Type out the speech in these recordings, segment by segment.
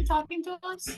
talking to us?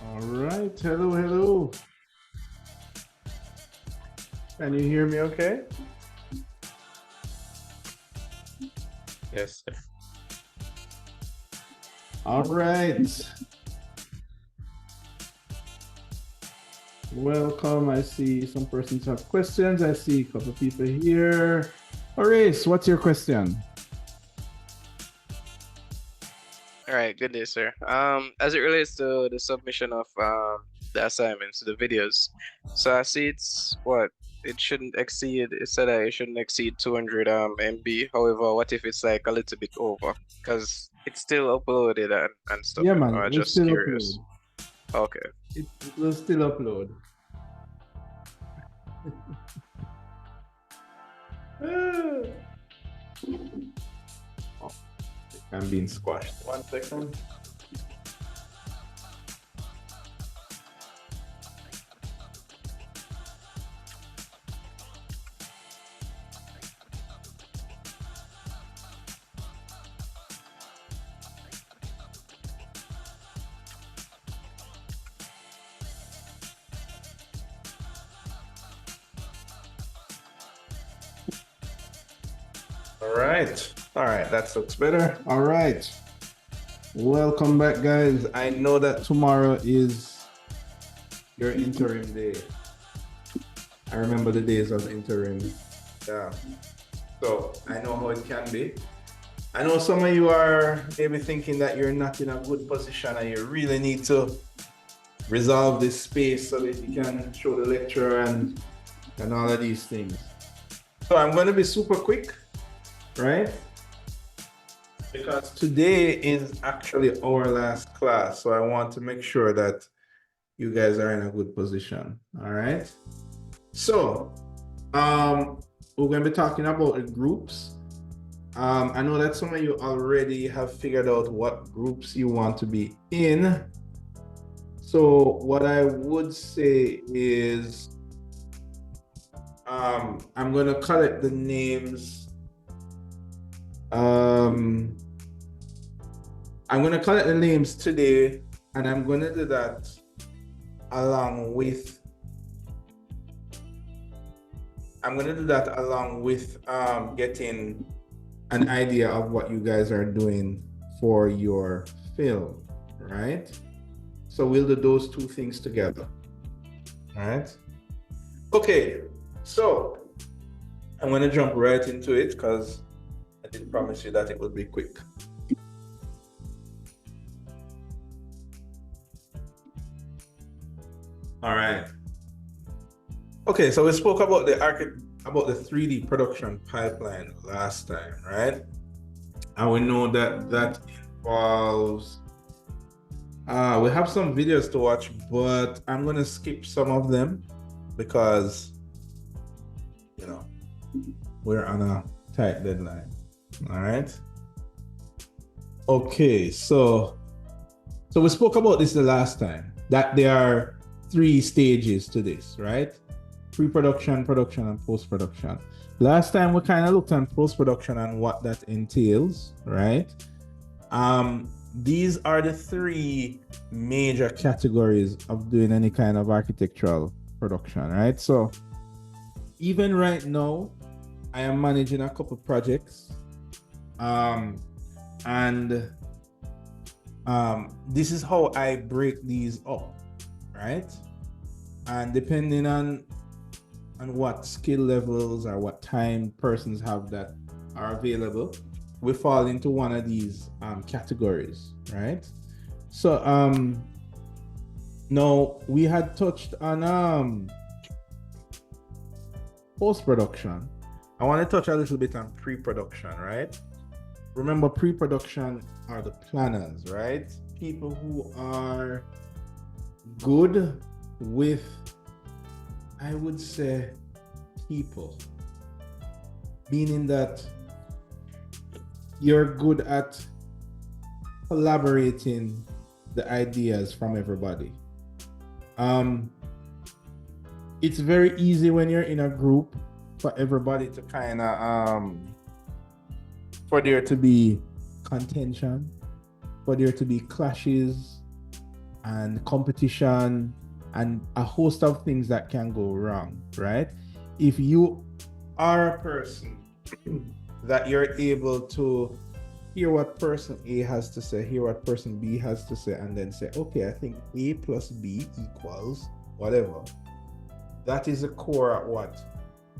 All right, hello. Can you hear me okay? Yes, sir. All right. Welcome. I see some persons have questions. I see a couple of people here. Horace, what's your question? All right, good day, sir. As it relates to the submission of the assignments, the videos, so I see it shouldn't exceed. It said that it shouldn't exceed 200 MB. However, what if it's like a little bit over? Because it's still uploaded and stuff. Yeah, You know, man, I'm it will just still curious. upload. Okay. It will still upload. Oh, I'm being squashed. 1 second. All right, that looks better. All right, welcome back, guys. I know that tomorrow is your interim day. I remember the days of interim. Yeah, so I know how it can be. I know some of you are maybe thinking that you're not in a good position and you really need to resolve this space so that you can show the lecture and all of these things. So I'm going to be super quick, right? Because today is actually our last class. So I want to make sure that you guys are in a good position. All right. So we're going to be talking about the groups. I know that some of you already have figured out what groups you want to be in. So what I would say is I'm going to collect the names. I'm going to collect the names today, and I'm going to do that along with getting an idea of what you guys are doing for your film, right? So we'll do those two things together. All right. Okay. So I'm going to jump right into it because I did promise you that it would be quick. All right. Okay, so we spoke about the 3D production pipeline last time, right? And we know that that involves we have some videos to watch, but I'm gonna skip some of them because you know we're on a tight deadline. All right. Okay, so we spoke about this the last time, that there are 3 stages to this, right? Pre-production, production, and post-production. Last time we kind of looked at post-production and what that entails, right? These are the 3 major categories of doing any kind of architectural production, right? So even right now, I am managing a couple projects, and this is how I break these up, right? And depending on what skill levels or what time persons have that are available, we fall into one of these categories, right? So now we had touched on post-production. I want to touch a little bit on pre-production, right? Remember, pre-production are the planners, right? People who are good with, I would say, people, meaning that you're good at collaborating the ideas from everybody. It's very easy when you're in a group for everybody to kind of for there to be contention, for there to be clashes and competition and a host of things that can go wrong, right? If you are a person that you're able to hear what person A has to say, hear what person B has to say, and then say, okay, I think A plus B equals whatever. That is the core of what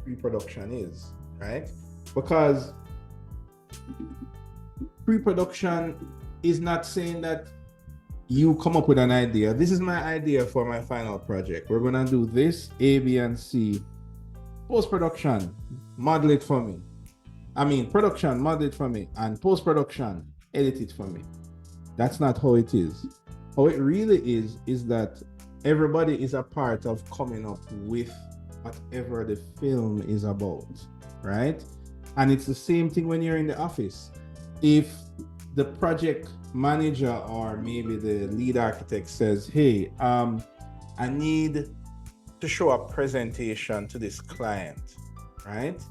pre-production is, right? Because pre-production is not saying that you come up with an idea. This is my idea for my final project. We're gonna do this, A, B, and C. Post-production, model it for me. Production, model it for me. And post-production, edit it for me. That's not how it is. How it really is that everybody is a part of coming up with whatever the film is about, right? And it's the same thing when you're in the office. If the project manager or maybe the lead architect says, hey, I need to show a presentation to this client, right?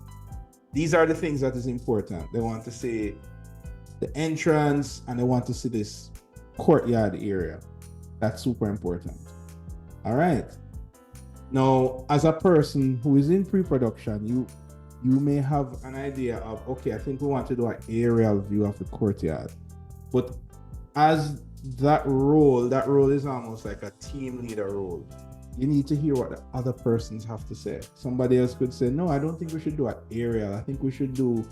These are the things that is important. They want to see the entrance and they want to see this courtyard area. That's super important. All right. Now, as a person who is in pre-production, you may have an idea of, okay, I think we want to do an aerial view of the courtyard. But as that role is almost like a team leader role. You need to hear what the other persons have to say. Somebody else could say, no, I don't think we should do an aerial. I think we should do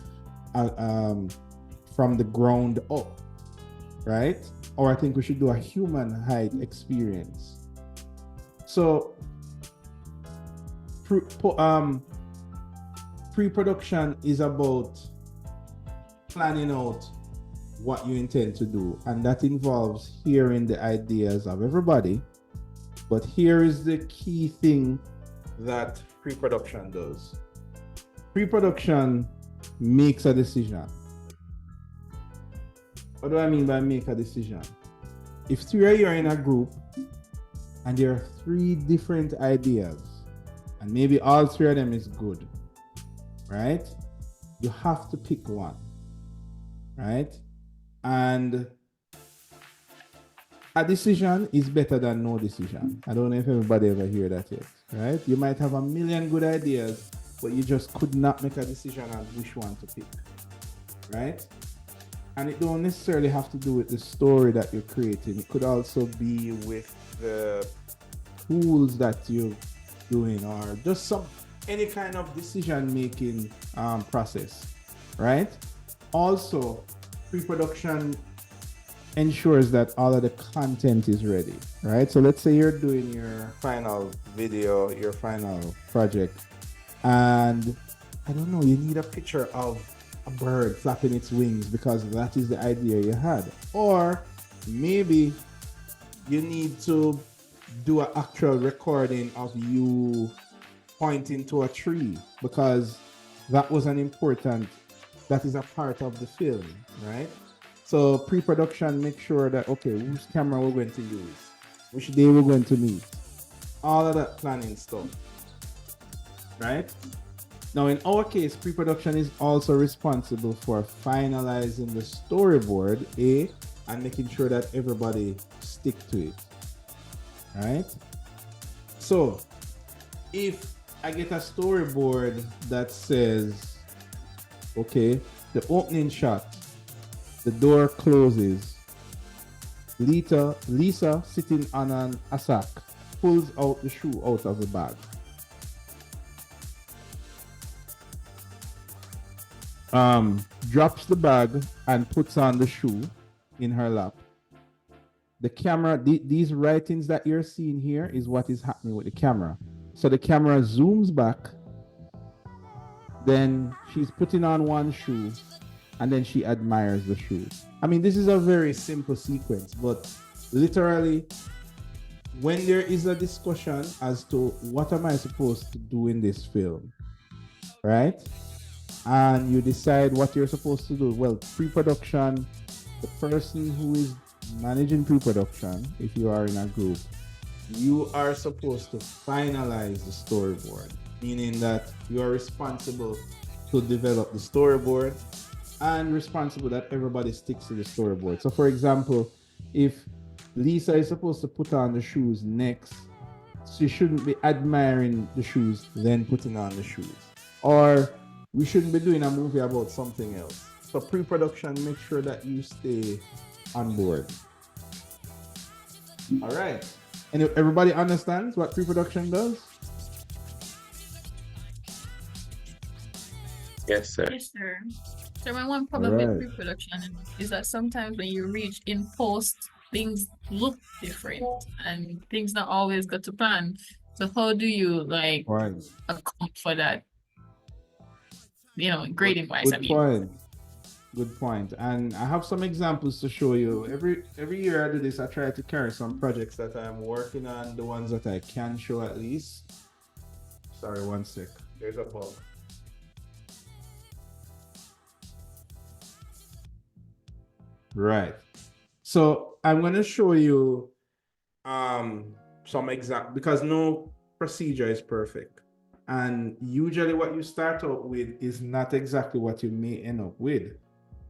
from the ground up, right? Or I think we should do a human height experience. So pre-production is about planning out what you intend to do, and that involves hearing the ideas of everybody. But here is the key thing that pre-production does. Pre-production makes a decision. What do I mean by make a decision? If 3 of you are in a group and there are 3 different ideas, and maybe all 3 of them is good, right? You have to pick one, right? And a decision is better than no decision. I don't know if everybody ever hear that yet, right? You might have a million good ideas, but you just could not make a decision on which one to pick, right? And it don't necessarily have to do with the story that you're creating. It could also be with the tools that you're doing, or just any kind of decision making process, right? Also, pre-production ensures that all of the content is ready, right? So let's say you're doing your final video, your final project, and I don't know, you need a picture of a bird flapping its wings because that is the idea you had. Or maybe you need to do an actual recording of you pointing to a tree because that was an important, that is a part of the film, right? So pre-production, make sure that, okay, whose camera we're going to use, which day we're going to meet, all of that planning stuff, right? Now, in our case, pre-production is also responsible for finalizing the storyboard, and making sure that everybody stick to it, right? So, if I get a storyboard that says, okay, the opening shot, the door closes, Lisa sitting on a sack, pulls out the shoe out of the bag. Drops the bag and puts on the shoe in her lap. The camera, these writings that you're seeing here is what is happening with the camera. So the camera zooms back, then she's putting on one shoe, and then she admires the shoe. I mean, this is a very simple sequence, but literally, when there is a discussion as to what am I supposed to do in this film, right? And you decide what you're supposed to do. Well, pre-production, the person who is managing pre-production, if you are in a group, you are supposed to finalize the storyboard, meaning that you are responsible to develop the storyboard and responsible that everybody sticks to the storyboard. So for example, if Lisa is supposed to put on the shoes next, she shouldn't be admiring the shoes then putting on the shoes. Or we shouldn't be doing a movie about something else. So pre-production, make sure that you stay on board. All right. And everybody understands what pre-production does? Yes, sir. Yes, sir. So my one problem Alright. with pre-production is that sometimes when you reach in post, things look different and things not always go to plan. So how do you like Right. account for that? You know, grading wise, I Good mean. point. Good point. And I have some examples to show you. Every year I do this, I try to carry some projects that I'm working on, the ones that I can show at least. Sorry, one sec. There's a bug. Right. So I'm going to show you some example, because no procedure is perfect. And usually what you start out with is not exactly what you may end up with.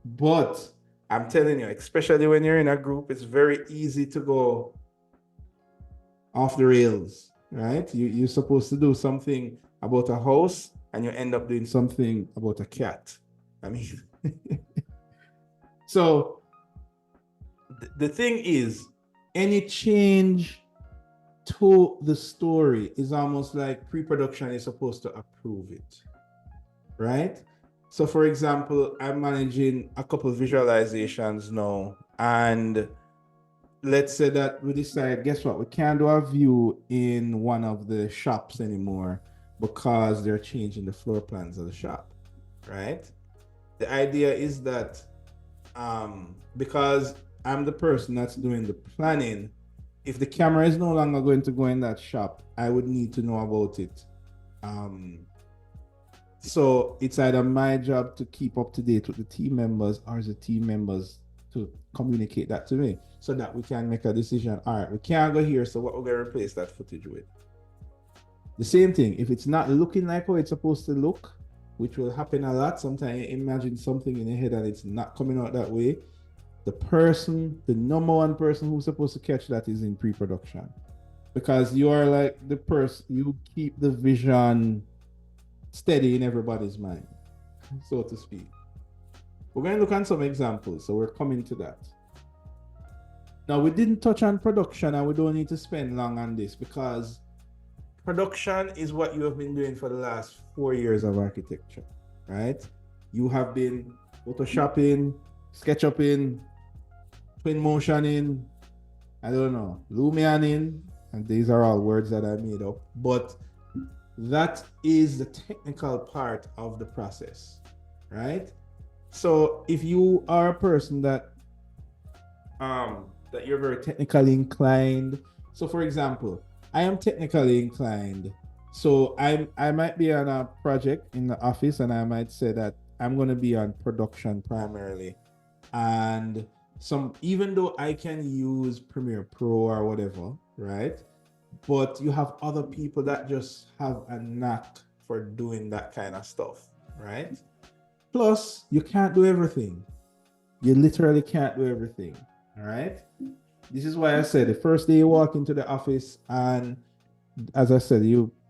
But I'm telling you, especially when you're in a group, it's very easy to go off the rails, right? You're supposed to do something about a house and you end up doing something about a cat. I mean, so the thing is, any change to the story is almost like pre-production is supposed to approve it, right? So for example, I'm managing a couple of visualizations now, and let's say that we decide, guess what, we can't do a view in one of the shops anymore because they're changing the floor plans of the shop, right? The idea is that because I'm the person that's doing the planning, if the camera is no longer going to go in that shop, I would need to know about it. So it's either my job to keep up to date with the team members, or the team members to communicate that to me so that we can make a decision. All right, we can't go here, so what we're going to replace that footage with? The same thing, if it's not looking like how it's supposed to look, which will happen a lot, sometimes you imagine something in your head and it's not coming out that way, the number one person who's supposed to catch that is in pre-production, because you are like the person, you keep the vision steady in everybody's mind, so to speak. We're going to look at some examples, so we're coming to that. Now, we didn't touch on production, and we don't need to spend long on this because production is what you have been doing for the last 4 years of architecture, right? You have been photoshopping, SketchUpping, twin motioning, I don't know, Lumianing, and these are all words that I made up, but that is the technical part of the process, right? So if you are a person that you're very technically inclined, so for example, I am technically inclined, so I might be on a project in the office and I might say that I'm going to be on production primarily, and some, even though I can use Premiere Pro or whatever, right? But you have other people that just have a knack for doing that kind of stuff, right? Plus, you can't do everything. You literally can't do everything, all right? This is why I said the first day you walk into the office, and as I said,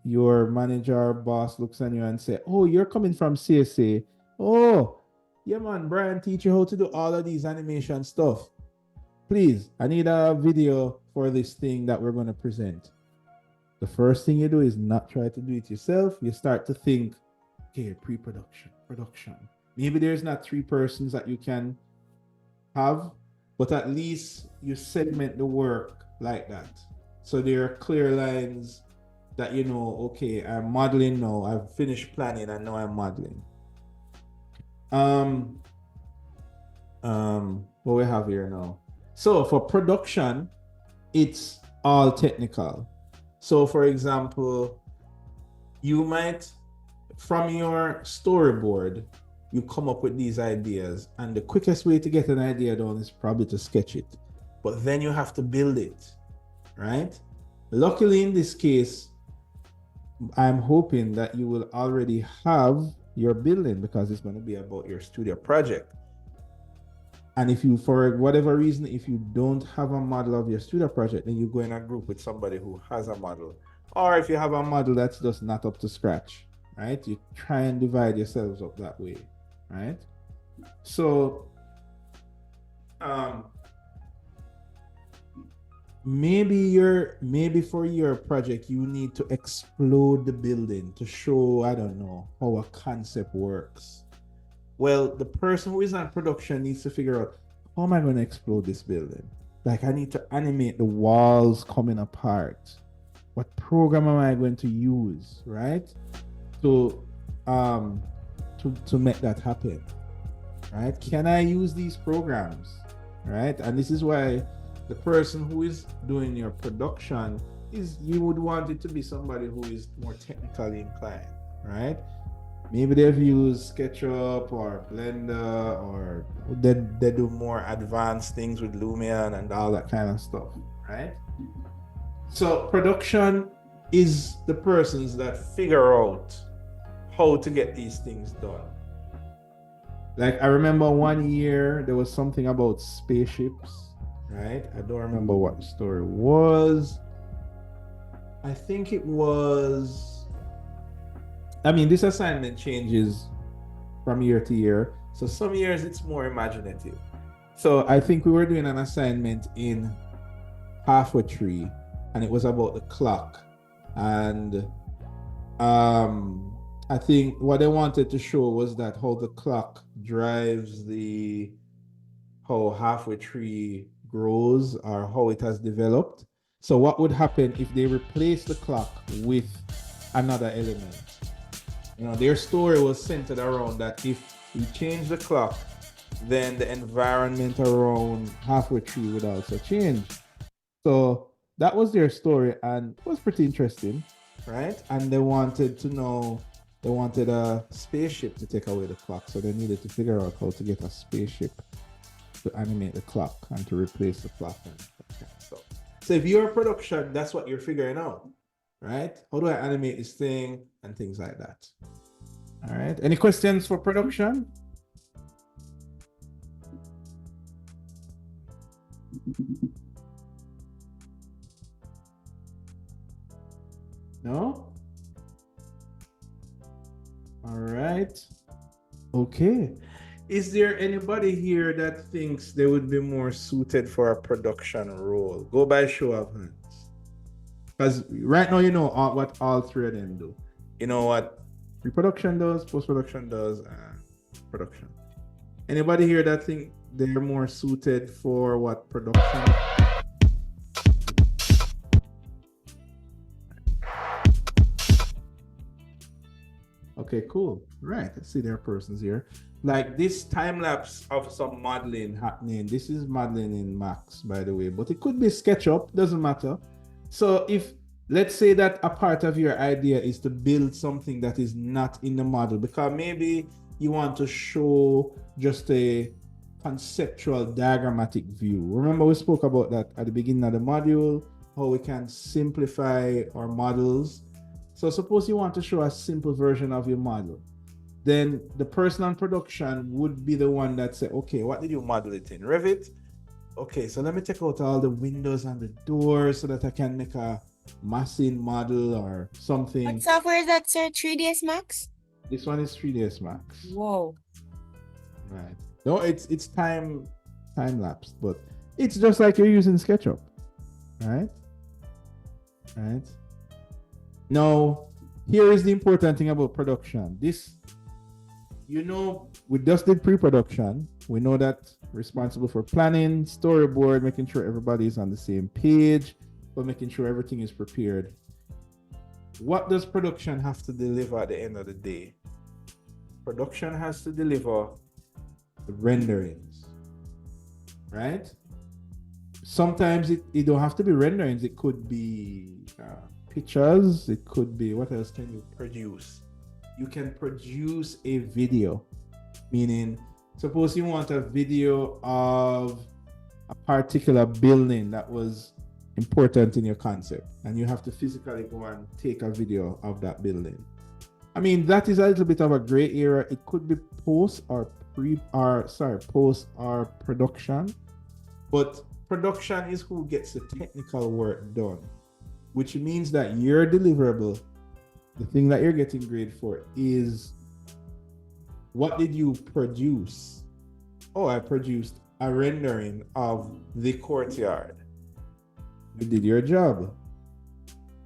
your manager or boss looks at you and say, "Oh, you're coming from CSA. Oh, yeah, man, Brian teach you how to do all of these animation stuff. Please, I need a video for this thing that we're going to present." The first thing you do is not try to do it yourself. You start to think, okay, pre-production, production. Maybe there's not 3 persons that you can have, but at least you segment the work like that. So there are clear lines that you know, okay, I'm modeling now, I've finished planning and now I'm modeling. What we have here now. So for production, it's all technical. So for example, you might, from your storyboard, you come up with these ideas, and the quickest way to get an idea done is probably to sketch it, but then you have to build it, right? Luckily in this case, I'm hoping that you will already have your building because it's going to be about your studio project. And if you, for whatever reason, if you don't have a model of your studio project, then you go in a group with somebody who has a model. Or if you have a model that's just not up to scratch, right? You try and divide yourselves up that way, right? So maybe for your project you need to explode the building to show, I don't know, how a concept works. Well, the person who is on production needs to figure out, how am I going to explode this building? Like, I need to animate the walls coming apart. What program am I going to use, right? To make that happen, right? Can I use these programs, right? And this is why the person who is doing your production is, you would want it to be somebody who is more technically inclined, right? Maybe they've used SketchUp or Blender, or they do more advanced things with Lumion and all that kind of stuff, right? So production is the persons that figure out how to get these things done. Like, I remember one year there was something about spaceships, right? I don't remember what the story was. I think it was, I mean, this assignment changes from year to year. So some years it's more imaginative. So I think we were doing an assignment in Halfway Tree, and it was about the clock. And I think what they wanted to show was that how the clock drives how Halfway Tree grows, or how it has developed. So what would happen if they replace the clock with another element? You know, their story was centered around that if we change the clock, then the environment around Halfway Tree would also change. So that was their story, and it was pretty interesting, right? And they wanted to know, they wanted a spaceship to take away the clock, so they needed to figure out how to get a spaceship to animate the clock and to replace the clock and that kind of stuff. So if you're a production, that's what you're figuring out, right? How do I animate this thing and things like that? All right. Any questions for production? No? All right. Okay. Is there anybody here that thinks they would be more suited for a production role? Go by show of hands. Because right now, you know what all three of them do. You know what pre-production does, post-production does, and production. Anybody here that think they're more suited for what production? Okay, cool. Right. I see there are persons here. Like this time lapse of some modeling happening. This is modeling in Max, by the way, but it could be SketchUp, doesn't matter. So if let's say that a part of your idea is to build something that is not in the model, because maybe you want to show just a conceptual diagrammatic view. Remember we spoke about that at the beginning of the module, how we can simplify our models. So suppose you want to show a simple version of your model, then the person on production would be the one that say, okay, what did you model it in? Revit? Okay, so let me take out all the windows and the doors so that I can make a massing model or something. What software is that, sir? 3ds Max? This one is 3ds Max. Whoa. Right. No, it's time lapse, but it's just like you're using SketchUp. Right? Right? Now, here is the important thing about production. This, you know, we just did pre-production. We know that responsible for planning, storyboard, making sure everybody is on the same page, but making sure everything is prepared. What does production have to deliver at the end of the day? Production has to deliver the renderings, right? Sometimes it don't have to be renderings. It could be pictures. It could be, what else can you produce? You can produce a video, meaning suppose you want a video of a particular building that was important in your concept, and you have to physically go and take a video of that building. I mean, that is a little bit of a gray area. It could be post or production, but production is who gets the technical work done, which means that your deliverable, the thing that you're getting grade for, is what did you produce? Oh, I produced a rendering of the courtyard. You did your job.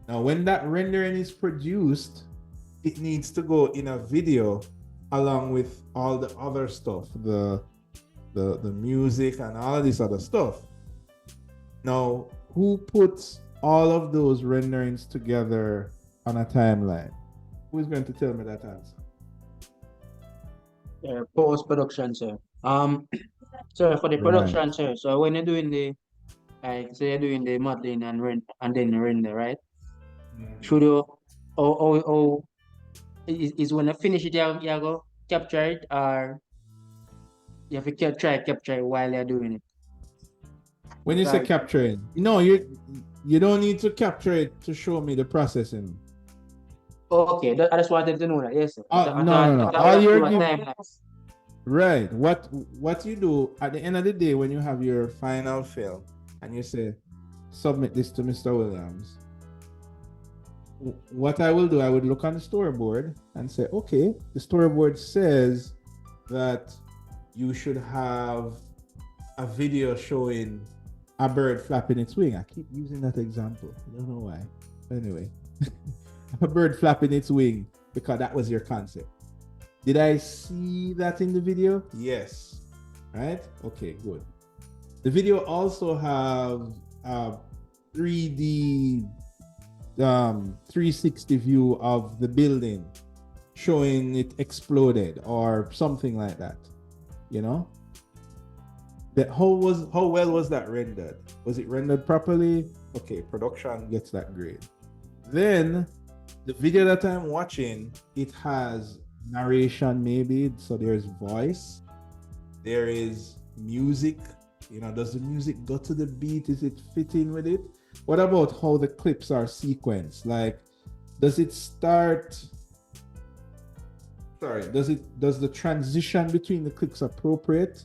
Now, when that rendering is produced, it needs to go in a video along with all the other stuff, the music and all of this other stuff. Now, who puts all of those renderings together on a timeline? Who's going to tell me that answer? Post-production, sir. So for the production, sir. So when you're doing the, like, say you're doing the modeling and then render, right? Should you, is when you finish it, you go capture it, or you have to try capture it while you're doing it? When you say capturing, no, you don't need to capture it to show me the processing. Okay, I just wanted to know that. Yes, sir. No. All you're right. What you do at the end of the day when you have your final film and you say, submit this to Mr. Williams, what I will do, I would look on the storyboard and say, okay, the storyboard says that you should have a video showing a bird flapping its wing. I keep using that example. I don't know why. Anyway, a bird flapping its wing because that was your concept. Did I see that in the video? Yes. Right? Okay, good. The video also have a 3D 360 view of the building showing it exploded or something like that. You know? How well was that rendered? Was it rendered properly? Okay, production gets that grade. Then the video that I'm watching, it has narration maybe, so there's voice, there is music. You know, does the music go to the beat? Is it fitting with it? What about how the clips are sequenced? Like, does it start? Sorry, does the transition between the clips appropriate?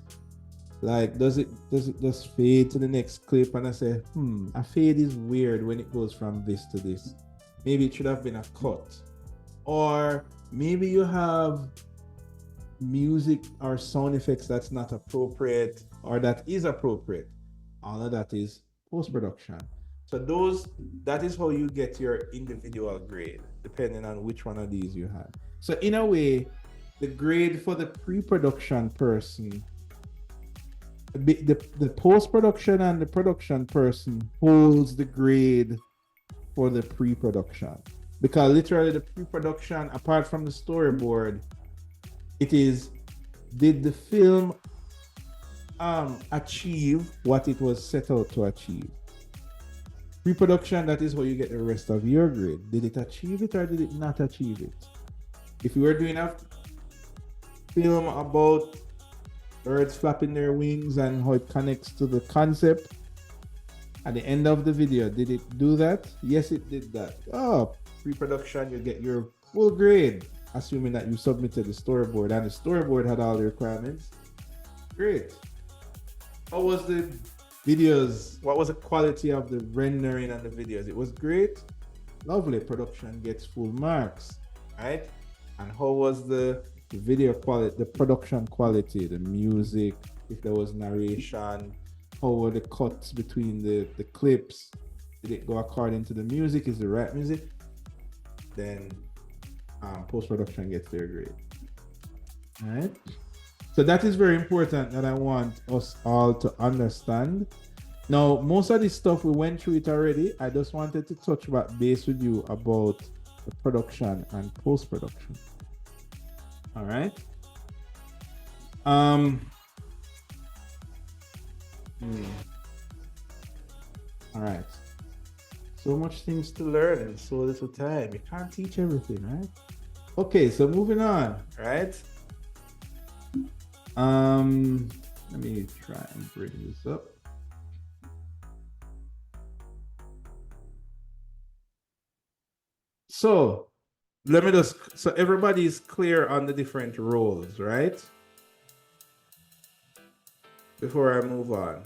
Like, does it just fade to the next clip? And I say, a fade is weird when it goes from this to this. Maybe it should have been a cut. Or maybe you have music or sound effects that's not appropriate or that is appropriate. All of that is post-production. So that is how you get your individual grade, depending on which one of these you have. So in a way, the grade for the pre-production person, the post-production and the production person holds the grade for the pre-production. Because literally the pre-production, apart from the storyboard, it is, did the film achieve what it was set out to achieve? Pre-production, that is how you get the rest of your grade. Did it achieve it or did it not achieve it? If you were doing a film about birds flapping their wings and how it connects to the concept, at the end of the video, did it do that? Yes, it did that. Oh, pre-production, you get your full grade, assuming that you submitted the storyboard and the storyboard had all the requirements. Great. How was the videos? What was the quality of the rendering and the videos? It was great. Lovely. Production gets full marks, right? And how was the video quality, the production quality, the music, if there was narration, how were the cuts between the clips? Did it go according to the music? Is the right music? Then post-production gets their grade. All right. So that is very important that I want us all to understand. Now, most of this stuff we went through it already. I just wanted to touch base with you about the production and post-production. All right. All right. So much things to learn in so little time. You can't teach everything, right? Okay, so moving on, right? Let me try and bring this up. So so everybody's clear on the different roles, right? Before I move on.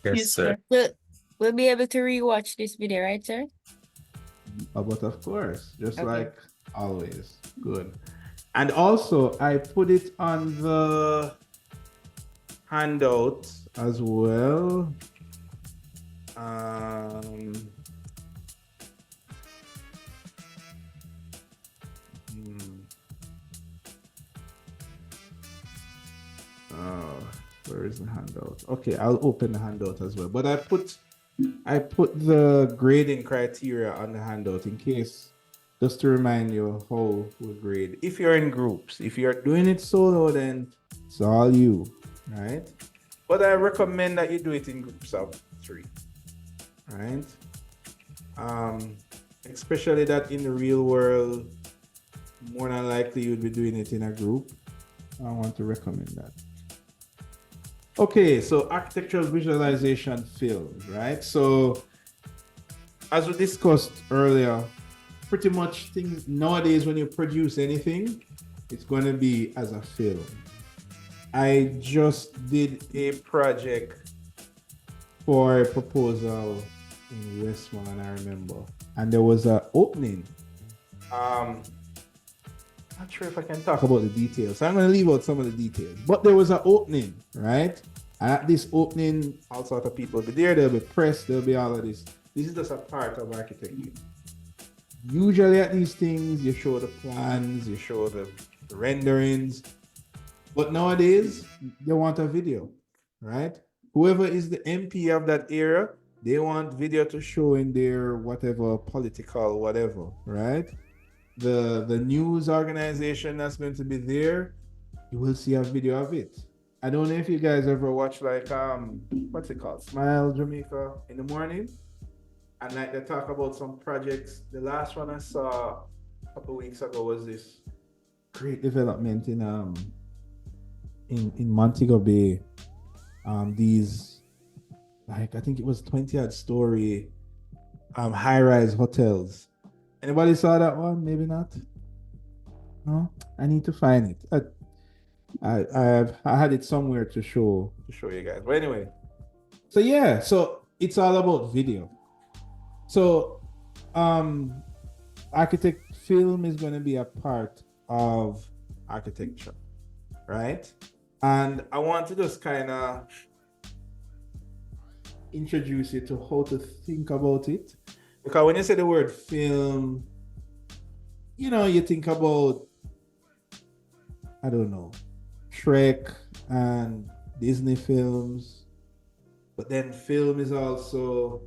Yes, sir. We'll be able to rewatch this video, right, sir? But of course, just Okay. like always. Good. And also, I put it on the handout as well. Where is the handout? Okay, I'll open the handout as well. But I put the grading criteria on the handout in case, just to remind you how we grade. If you're in groups, if you're doing it solo, then it's all you, right? But I recommend that you do it in groups of 3, right? Especially that in the real world, more than likely you'd be doing it in a group. I want to recommend that. Okay, so architectural visualization films, right? So as we discussed earlier, pretty much things nowadays when you produce anything, it's going to be as a film. I just did a project for a proposal in Westmoreland, I remember, and there was an opening. Not sure if I can talk about the details, so I'm going to leave out some of the details. But there was an opening, right? And at this opening, all sorts of people will be there. There'll be press. There'll be all of this. This is just a part of architecture. Usually at these things, you show the plans, you show the renderings. But nowadays, they want a video, right? Whoever is the MP of that area, they want video to show in their whatever political whatever, right? The news organization that's going to be there, you will see a video of it. I don't know if you guys ever watch like what's it called, Smile Jamaica in the morning, and like they talk about some projects. The last one I saw a couple weeks ago was this great development in Montego Bay. These, like, I think it was 20-odd story high-rise hotels. Anybody saw that one? Maybe not. No, I need to find it. I had it somewhere to show you guys. But anyway, so yeah, so it's all about video. So architect film is going to be a part of architecture, right? And I want to just kind of introduce you to how to think about it. Because when you say the word film, you know, you think about, I don't know, Trek and Disney films. But then film is also,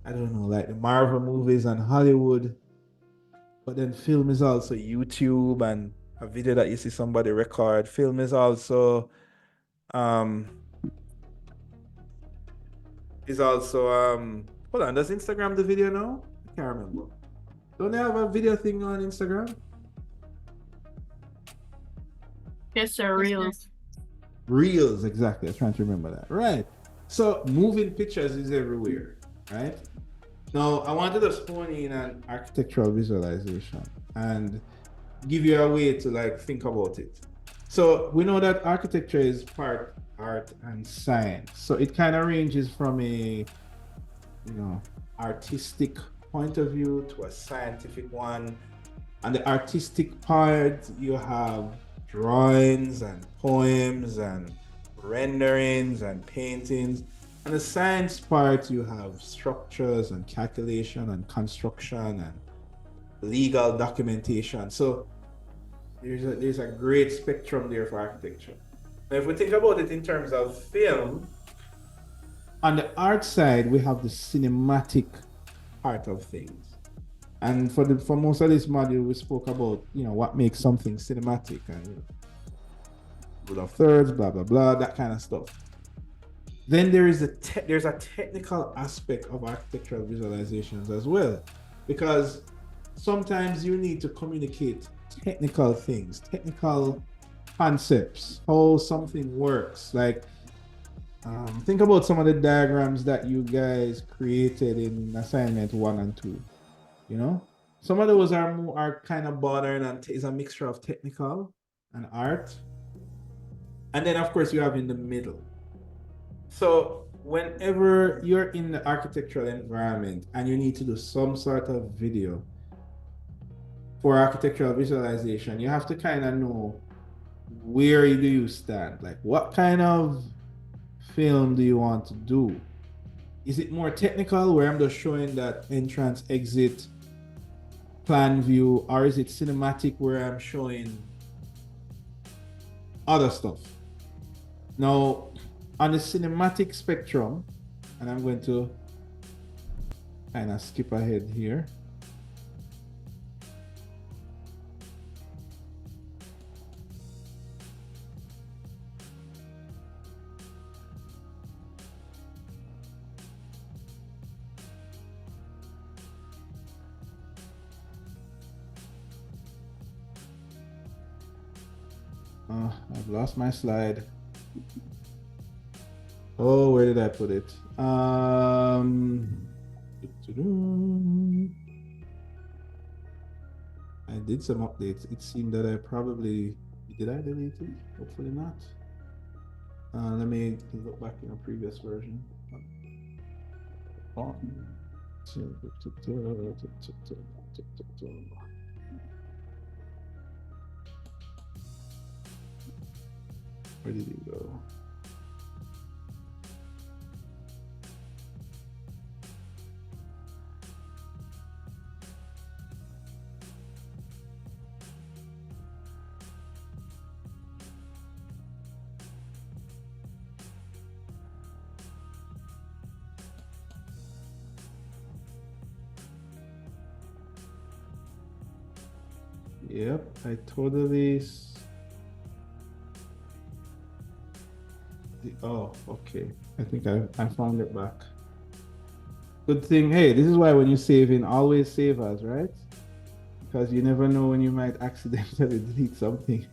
I don't know, like the Marvel movies and Hollywood. But then film is also YouTube and a video that you see somebody record. Film is also hold on, does Instagram do video now? I can't remember. Don't they have a video thing on Instagram? Yes, sir, reels. Reels, exactly. I was trying to remember that. Right. So moving pictures is everywhere, right? Now I wanted to just hone in on architectural visualization and give you a way to like think about it. So we know that architecture is part art and science. So it kind of ranges from a, you know, artistic point of view to a scientific one. And the artistic part, you have drawings and poems and renderings and paintings. And the science part, you have structures and calculation and construction and legal documentation. So there's a great spectrum there for architecture. Now, if we think about it in terms of film, on the art side, we have the cinematic part of things. And for most of this module, we spoke about, you know, what makes something cinematic and, you know, rule of thirds, blah blah blah, that kind of stuff. Then there's a technical aspect of architectural visualizations as well, because sometimes you need to communicate technical things, technical concepts, how something works. Like, think about some of the diagrams that you guys created in assignment 1 and 2. You know, some of those are kind of bordering and is a mixture of technical and art. And then of course you have in the middle. So whenever you're in the architectural environment and you need to do some sort of video for architectural visualization, you have to kind of know where do you stand? Like, what kind of film do you want to do? Is it more technical where I'm just showing that entrance, exit, plan view, or is it cinematic where I'm showing other stuff? Now, on the cinematic spectrum, and I'm going to kind of skip ahead here. I've lost my slide. Oh, where did I put it? I did some updates. It seemed that I probably did. I delete it? Hopefully not. Let me look back in a previous version. Oh. Where did he go? Yep, I totally. Oh, okay. I think I found it back. Good thing. Hey, this is why when you save in, always save as, right? Because you never know when you might accidentally delete something.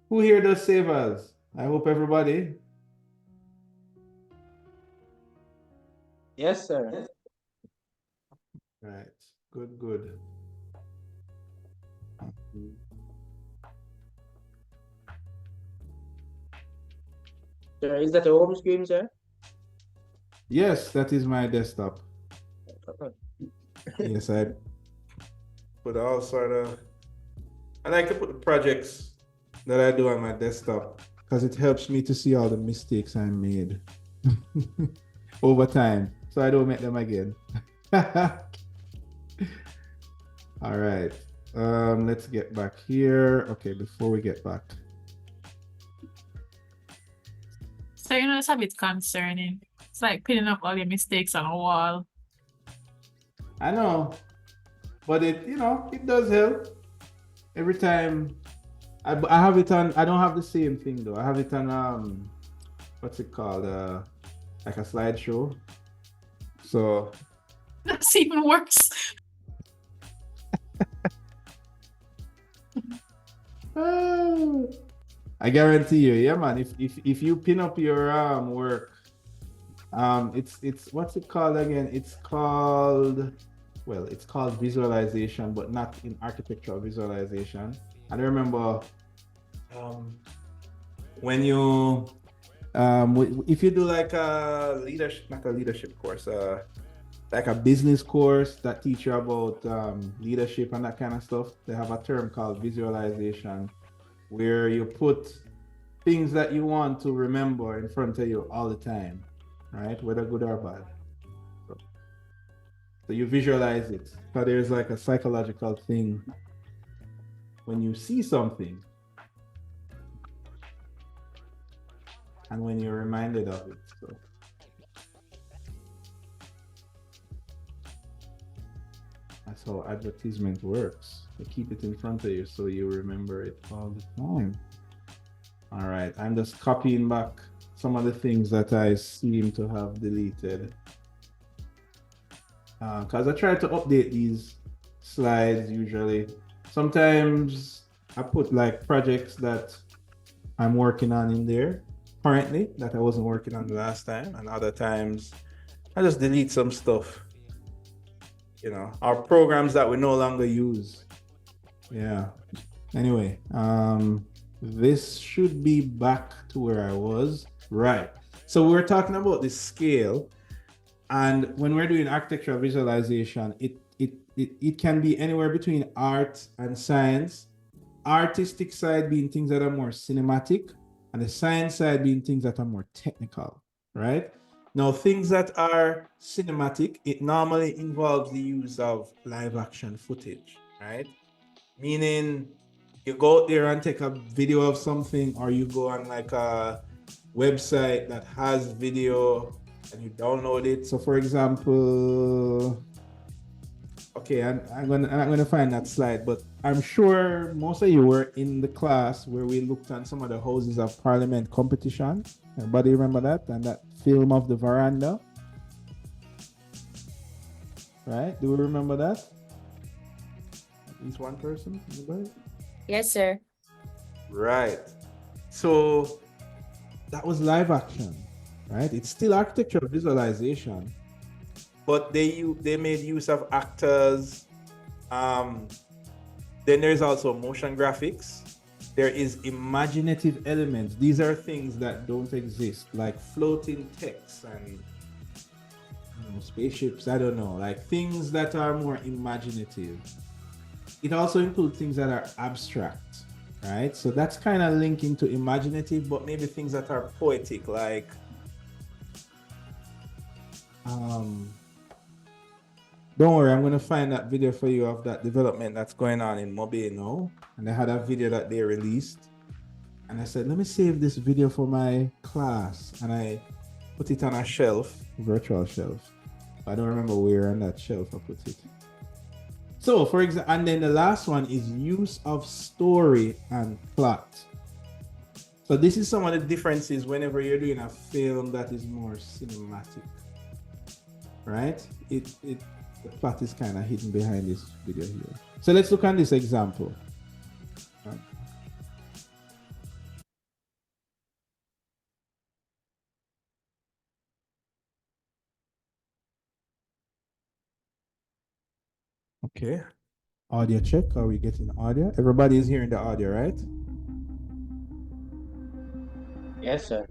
Who here does save as? I hope everybody. Yes, sir. Right. Good, good. Sir, is that a home screen, sir? Yes, that is my desktop. Yes, put all sort of. I like to put the projects that I do on my desktop because it helps me to see all the mistakes I made over time, so I don't make them again. All right. Let's get back here. Okay, before we get back. So you know it's a bit concerning. It's like pinning up all your mistakes on a wall. I know, but it it does help. Every time I have it on, I don't have the same thing though. I have it on what's it called? Like a slideshow. So That's even worse. I guarantee you, yeah, man. If you pin up your work, it's what's it called again? It's called visualization, but not in architectural visualization. And I remember when you if you do like a leadership, not a leadership course, like a business course that teach you about leadership and that kind of stuff, they have a term called visualization, where you put things that you want to remember in front of you all the time, right? Whether good or bad. So you visualize it. So there's like a psychological thing when you see something and when you're reminded of it. So that's how advertisement works. They keep it in front of you so you remember it all the time. All right, I'm just copying back some of the things that I seem to have deleted. Because I try to update these slides usually. Sometimes I put like projects that I'm working on in there currently that I wasn't working on the last time, and other times I just delete some stuff. Our programs that we no longer use. Yeah. Anyway, this should be back to where I was. Right. So we're talking about the scale, and when we're doing architectural visualization, it can be anywhere between art and science. Artistic side being things that are more cinematic, and the science side being things that are more technical, right? Now, things that are cinematic, it normally involves the use of live action footage, right? Meaning you go out there and take a video of something, or you go on like a website that has video and you download it. So for example, okay, I'm gonna find that slide, but I'm sure most of you were in the class where we looked at some of the Houses of Parliament competition. Everybody remember that? And that film of the veranda? Right? Do we remember that? At least one person? Anybody? Yes, sir. Right. So that was live action, right? It's still architectural visualization, but they made use of actors. Then there's also motion graphics. There is imaginative elements. These are things that don't exist, like floating text and spaceships. I don't know, like things that are more imaginative. It also includes things that are abstract, right? So that's kind of linking to imaginative, but maybe things that are poetic, like don't worry, I'm gonna find that video for you of that development that's going on in Mobile now. And they had a video that they released. And I said, let me save this video for my class. And I put it on a shelf, virtual shelf. I don't remember where on that shelf I put it. So for example, and then the last one is use of story and plot. So this is some of the differences whenever you're doing a film that is more cinematic, right? The plot is kind of hidden behind this video here. So let's look at this example. Okay. Audio check. Are we getting audio? Everybody is hearing the audio, right? Yes, sir.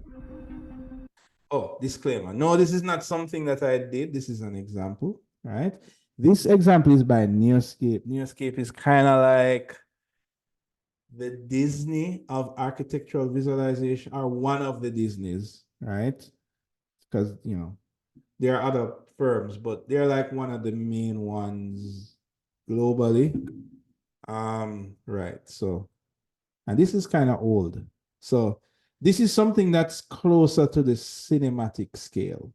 Oh, disclaimer. No, this is not something that I did. This is an example, right? This example is by Neoscape. Neoscape is kind of like the Disney of architectural visualization, or one of the Disneys, right? Because, you know, there are other firms, but they're like one of the main ones globally. Right. So, and this is kind of old. So, this is something that's closer to the cinematic scale.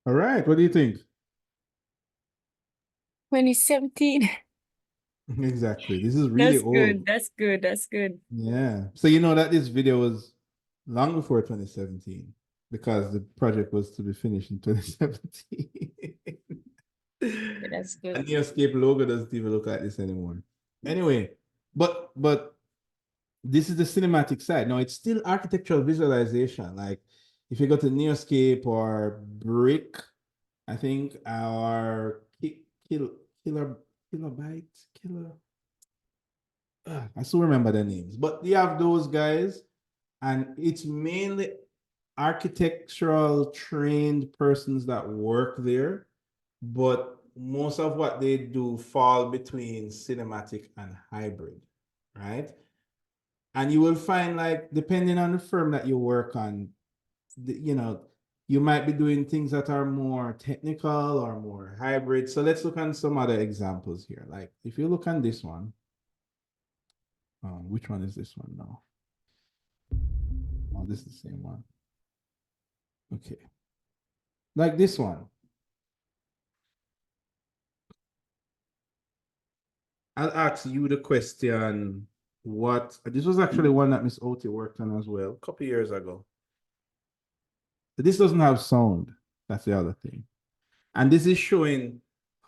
All right. What do you think? 2017. Exactly. This is really That's good. old. That's good. That's good. Yeah. So you know that this video was long before 2017 because the project was to be finished in 2017. That's good. And the Escape logo doesn't even look like this anymore. Anyway, but this is the cinematic side. Now it's still architectural visualization. Like if you go to Neoscape or Brick, I think, or Killer Kilobytes, Killer. I still remember their names, but you have those guys, and it's mainly architectural trained persons that work there, but most of what they do fall between cinematic and hybrid, right? And you will find, like, depending on the firm that you work on, you know, you might be doing things that are more technical or more hybrid. So let's look at some other examples here. Like if you look on this one, which one is this one now? Oh, this is the same one. Okay. Like this one. I'll ask you the question. What this was actually one that Miss Oti worked on as well a couple years ago. But this doesn't have sound. That's the other thing. And this is showing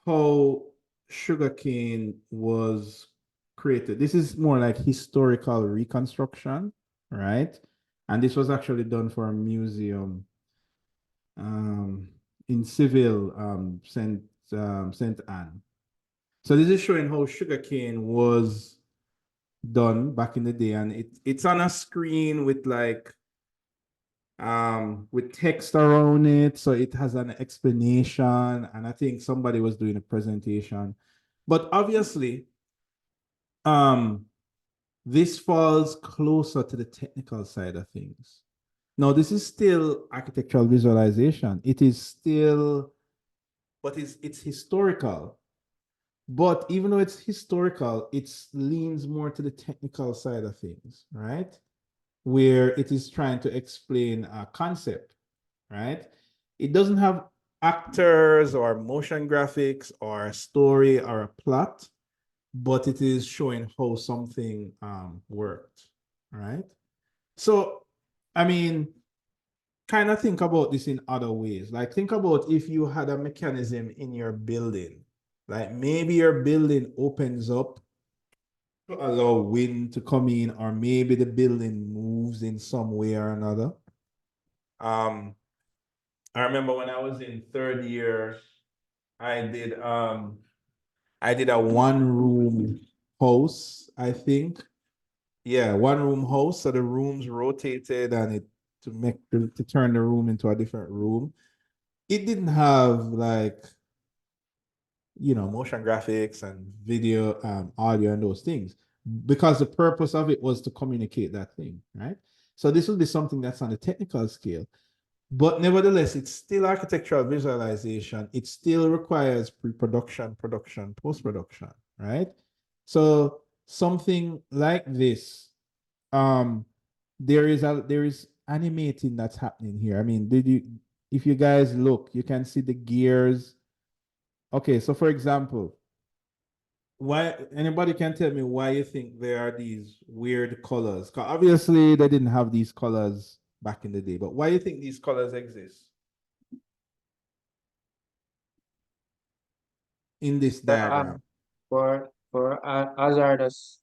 how sugarcane was created. This is more like historical reconstruction, right? And this was actually done for a museum in Seville, Saint Anne. So this is showing how sugarcane was done back in the day, and it's on a screen with text around it, so it has an explanation. And I think somebody was doing a presentation, But obviously, this falls closer to the technical side of things. Now, this is still architectural visualization. It is still, but it's historical. But even though it's historical, it leans more to the technical side of things, right? Where it is trying to explain a concept, right? It doesn't have actors or motion graphics or a story or a plot, but it is showing how something worked, right? So, I mean, kind of think about this in other ways. Like, think about if you had a mechanism in your building, like maybe your building opens up to allow wind to come in, or maybe the building moves in some way or another. I remember when I was in third year, I did a one room house, I think. Yeah, one room house. So the rooms rotated and it to turn the room into a different room. It didn't have like, motion graphics and video, audio and those things, because the purpose of it was to communicate that thing, right? So this would be something that's on the technical scale. But nevertheless, it's still architectural visualization. It still requires pre-production, production, post-production, right? So something like this, there is animating that's happening here. I mean, if you guys look, you can see the gears. Okay, so for example, why anybody can tell me why you think there are these weird colors? Because obviously they didn't have these colors back in the day, but why do you think these colors exist in this diagram? For hazardous.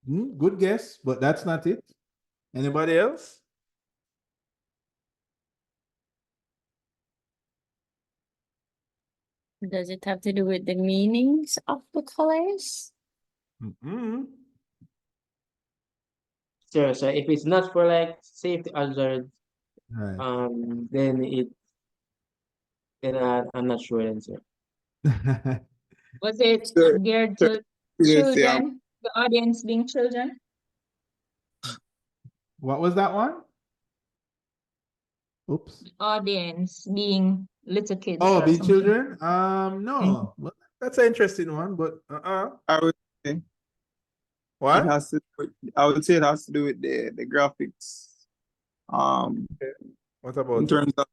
Good guess, but that's not it. Anybody else? Does it have to do with the meanings of the colors? Sure, so if it's not for like safety hazard, Right. then I'm not sure then, sir. Was it Sir, geared sir, to yes, children, the audience being children? What was that one? Oops. Audience being little kids Oh, or be something. children? No. Well, that's an interesting one, but I would say it what? has to. I would say it has to do with the graphics. What In about it? terms of,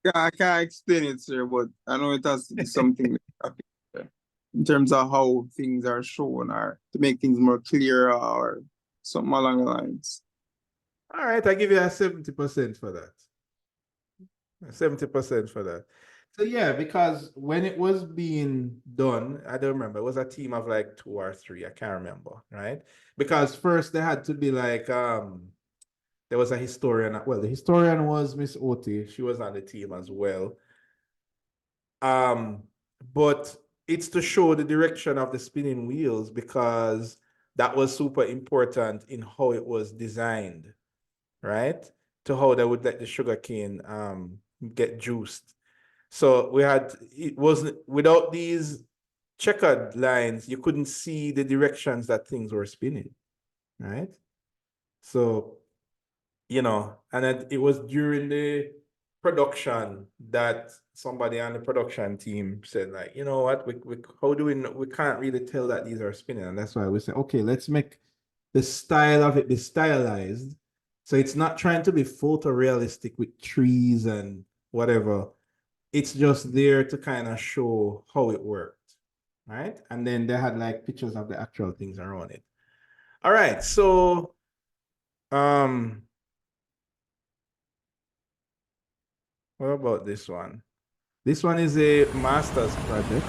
yeah, I can't explain it, sir, but I know it has to do something with graphics, sir. In terms of how things are shown, or to make things more clear, or something along the lines. All right, I give you a 70% for that. 70% for that. So yeah, because when it was being done, I don't remember, it was a team of like two or three, I can't remember, right? Because first they had to be like, there was a historian. Well, the historian was Miss Oti. She was on the team as well. But it's to show the direction of the spinning wheels, because that was super important in how it was designed, right? To how they would let the sugar cane get juiced. So it wasn't, without these checkered lines, you couldn't see the directions that things were spinning, right? So, and it was during the production that somebody on the production team said, like, you know what, how do we can't really tell that these are spinning. And that's why we said, okay, let's make the style of it be stylized. So it's not trying to be photorealistic with trees and whatever. It's just there to kind of show how it worked, right? And then they had like pictures of the actual things around it. All right, so what about this one? This one is a master's project.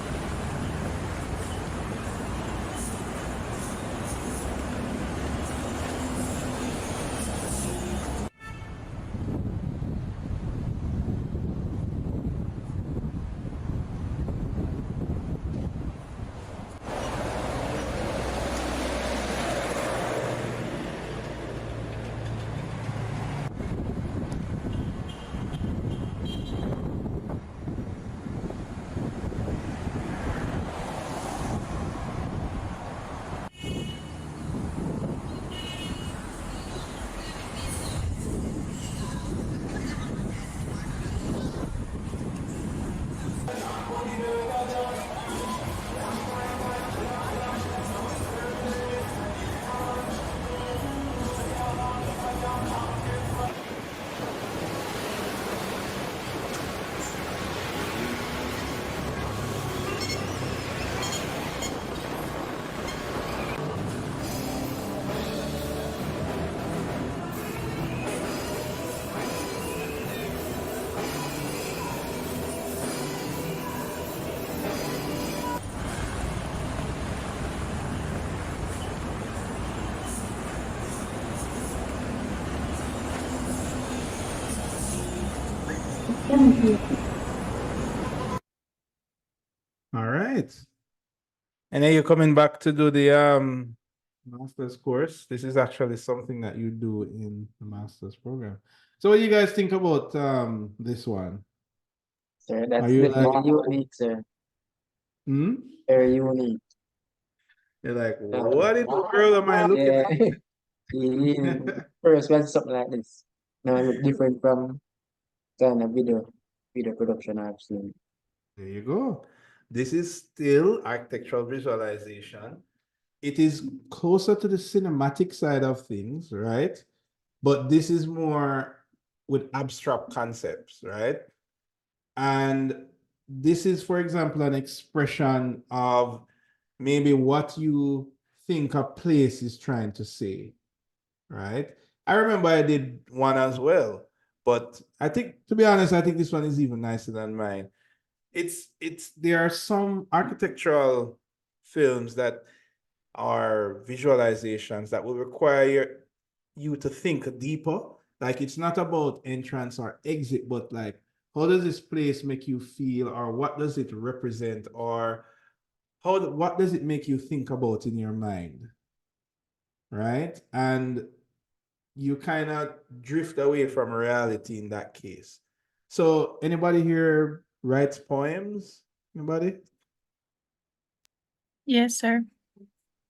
right. And then you're coming back to do the master's course. This is actually something that you do in the master's program. So what do you guys think about this one? Sir, that's you very like- unique, sir. Hmm? Very unique. You're like, what in the world am I looking Yeah. at? First was something like this. Now it look different from kind of video production I've seen. There you go. This is still architectural visualization. It is closer to the cinematic side of things, right? But this is more with abstract concepts, right? And this is, for example, an expression of maybe what you think a place is trying to say, right? I remember I did one as well, but I think, to be honest, I think this one is even nicer than mine. There are some architectural films that are visualizations that will require you to think deeper. Like it's not about entrance or exit, but like how does this place make you feel, or what does it represent, or what does it make you think about in your mind, right? And you kind of drift away from reality in that case. So anybody here writes poems? Anybody? Yes, sir.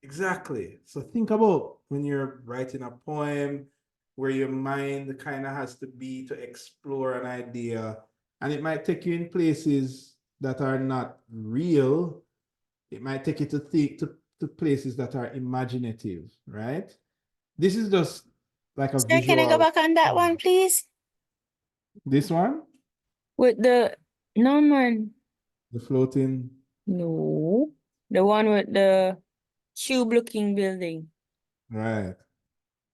Exactly. So think about when you're writing a poem where your mind kind of has to be to explore an idea, and it might take you in places that are not real. It might take you to think to places that are imaginative, right? This is just like a Sir, can I go visual. back on that one, please? This one, With the no man. the floating. No. The one with the cube looking building. Right.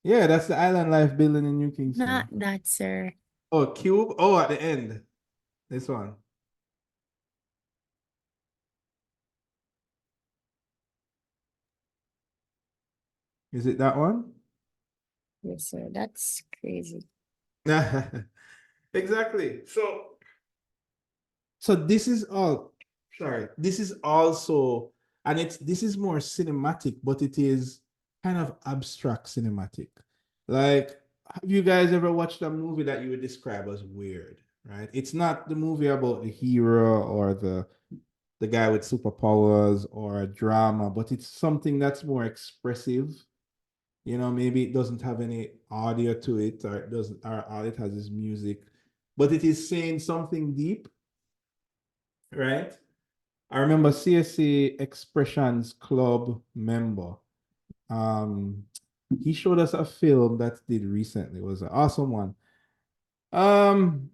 Yeah, that's the Island Life building in New Kingston. Not that, sir. Oh, cube. Oh, at the end. This one. Is it that one? Yes, sir. That's crazy. Exactly. So this is all, sorry, this is also, and this is more cinematic, but it is kind of abstract cinematic. Like, have you guys ever watched a movie that you would describe as weird, right? It's not the movie about the hero or the guy with superpowers or a drama, but it's something that's more expressive. You know, maybe it doesn't have any audio to it, or it doesn't, or all it has is music, but it is saying something deep, right? I remember CSC Expressions Club member. He showed us a film that did recently. It was an awesome one.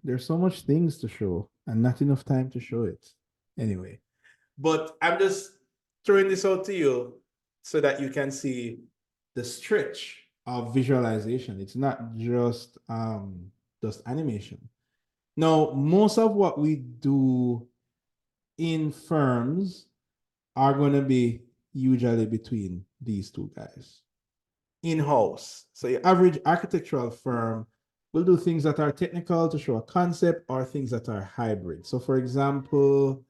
There's so much things to show and not enough time to show it. Anyway, but I'm just throwing this out to you so that you can see the stretch of visualization. It's not just animation. Now, most of what we do in firms are going to be usually between these two guys in-house. So your average architectural firm will do things that are technical to show a concept, or things that are hybrid. So for example,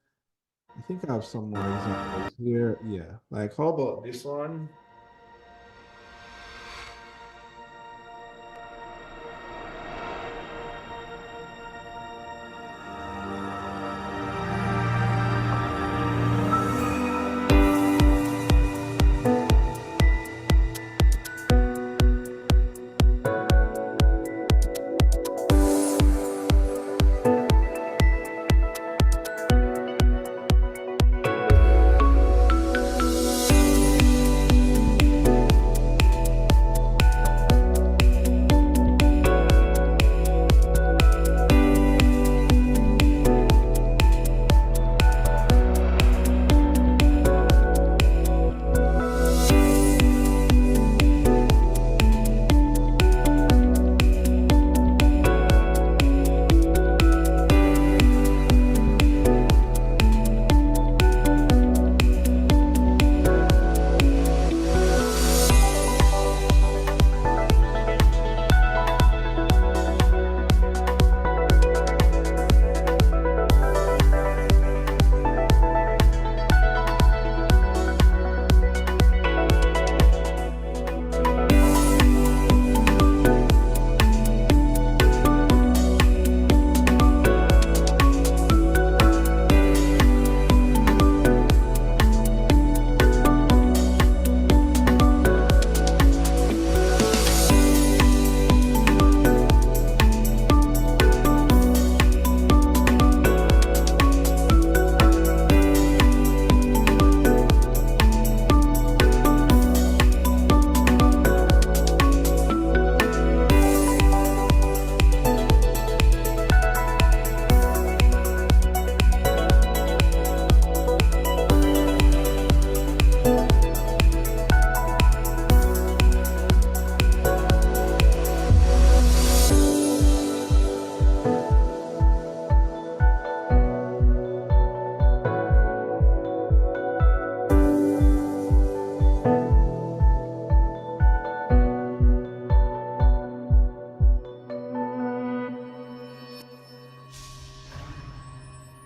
I think I have some more examples here. Yeah, like how about this one?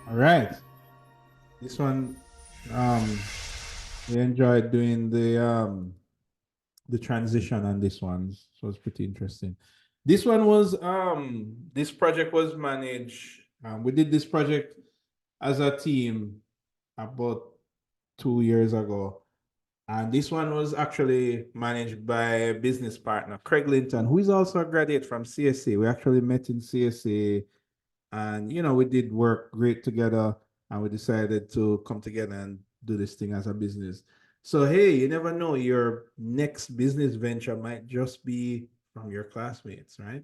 All right. This one, we enjoyed doing the transition on this one. So it's pretty interesting. This one was this project was managed. We did this project as a team about 2 years ago. And this one was actually managed by a business partner, Craig Linton, who is also a graduate from CSA. We actually met in CSA and, we did work great together and we decided to come together and do this thing as a business. So, hey, you never know, your next business venture might just be from your classmates, right?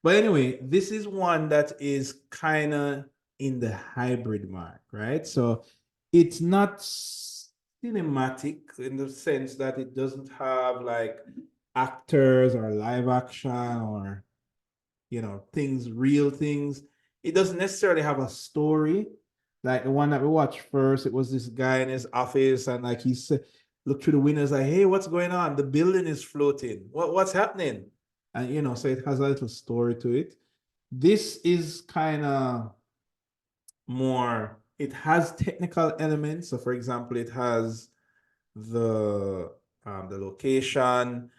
But anyway, this is one that is kind of in the hybrid mark, right? So it's not cinematic in the sense that it doesn't have like actors or live action or things, real things. It doesn't necessarily have a story. Like the one that we watched first, it was this guy in his office, and like he said, look through the windows, like, hey, what's going on? The building is floating. What's happening? And so it has a little story to it. This is kind of more, it has technical elements. So for example, it has the location,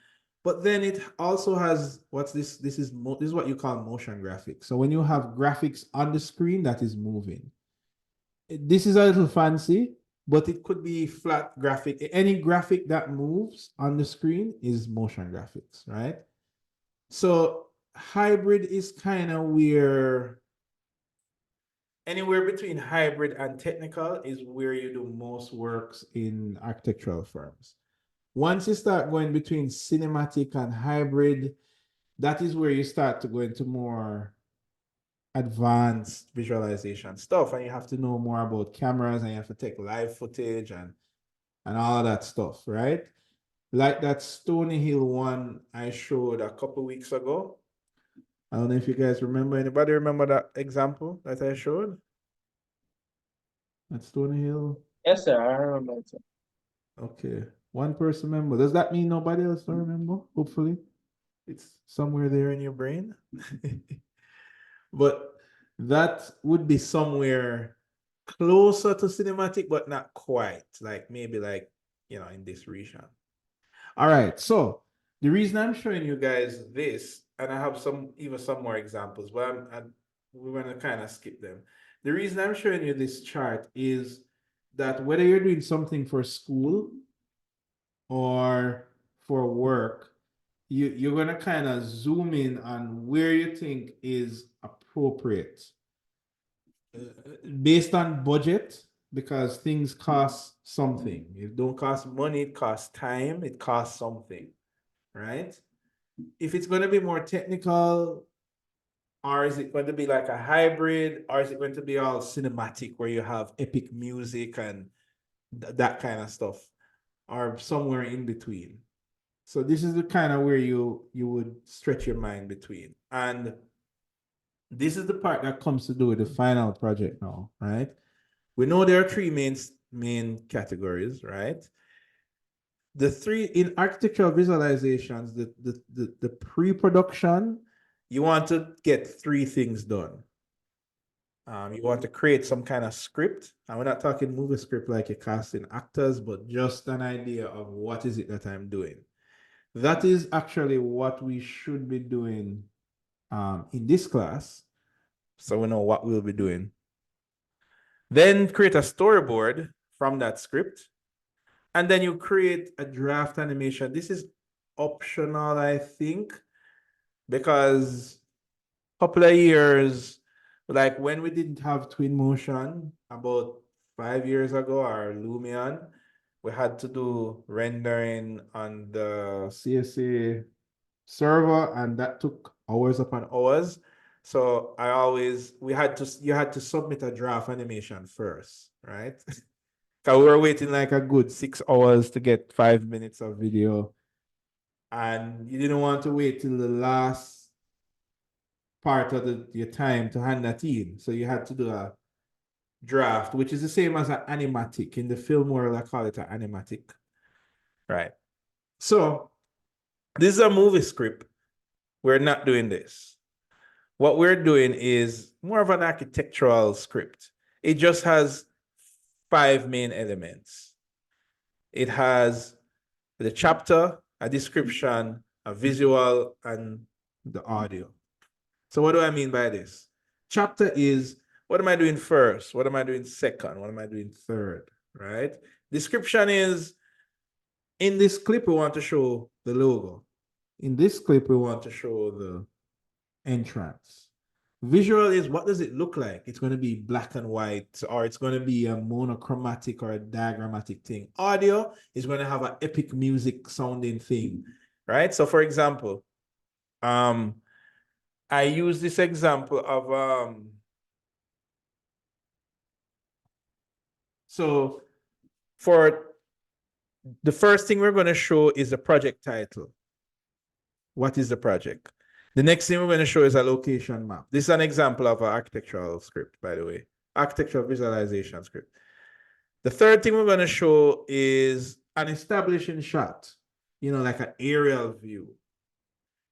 but then it also has what's this? This is what you call motion graphics. So when you have graphics on the screen that is moving, this is a little fancy, but it could be flat graphic. Any graphic that moves on the screen is motion graphics, right? So hybrid is kind of where anywhere between hybrid and technical is where you do most works in architectural firms. Once you start going between cinematic and hybrid, that is where you start to go into more advanced visualization stuff, and you have to know more about cameras and you have to take live footage and all of that stuff, right? Like that Stony Hill one I showed a couple weeks ago. I don't know if you guys remember. Anybody remember that example that I showed? At Stony Hill? Yes, sir. I remember it, sir. Okay. One person remember. Does that mean nobody else will remember? Hopefully. It's somewhere there in your brain. But that would be somewhere closer to cinematic, but not quite. Like maybe like, in this region. All right. So the reason I'm showing you guys this, and I have some more examples, but we're gonna kind of skip them. The reason I'm showing you this chart is that whether you're doing something for school or for work, you're gonna kind of zoom in on where you think is appropriate based on budget, because things cost something. It don't cost money, it costs time, it costs something, right? If it's going to be more technical, or is it going to be like a hybrid, or is it going to be all cinematic where you have epic music and that kind of stuff, or somewhere in between? So this is the kind of where you would stretch your mind between. And this is the part that comes to do with the final project now, right? We know there are three main categories, right? The three in architectural visualizations, the pre-production, you want to get three things done. You want to create some kind of script, and we're not talking movie script like you're casting actors, but just an idea of what is it that I'm doing. That is actually what we should be doing in this class, so we know what we'll be doing. Then create a storyboard from that script. And then you create a draft animation. This is optional, I think, because a couple of years, like when we didn't have Twinmotion about 5 years ago, or Lumion, we had to do rendering on the CSA server, and that took hours upon hours. So you had to submit a draft animation first, right? Cause we were waiting like a good 6 hours to get 5 minutes of video. And you didn't want to wait till the last part of your time to hand that in. So you had to do a draft, which is the same as an animatic. In the film world, I call it an animatic. Right. So this is a movie script. We're not doing this. What we're doing is more of an architectural script. it just has 5 main elements. It has the chapter, a description, a visual, and the audio. So what do I mean by this? Chapter is, what am I doing first? What am I doing second? What am I doing third? Right? Description is, in this clip, we want to show the logo. In this clip, we want to show the entrance. Visual is, what does it look like? It's going to be black and white, or it's going to be a monochromatic or a diagrammatic thing. Audio is going to have an epic music sounding thing, right? So for example, I use this example of so for the first thing we're going to show is the project title. What is the project? The next thing we're going to show is a location map. This is an example of an architectural script, by the way, architectural visualization script. The third thing we're going to show is an establishing shot, like an aerial view.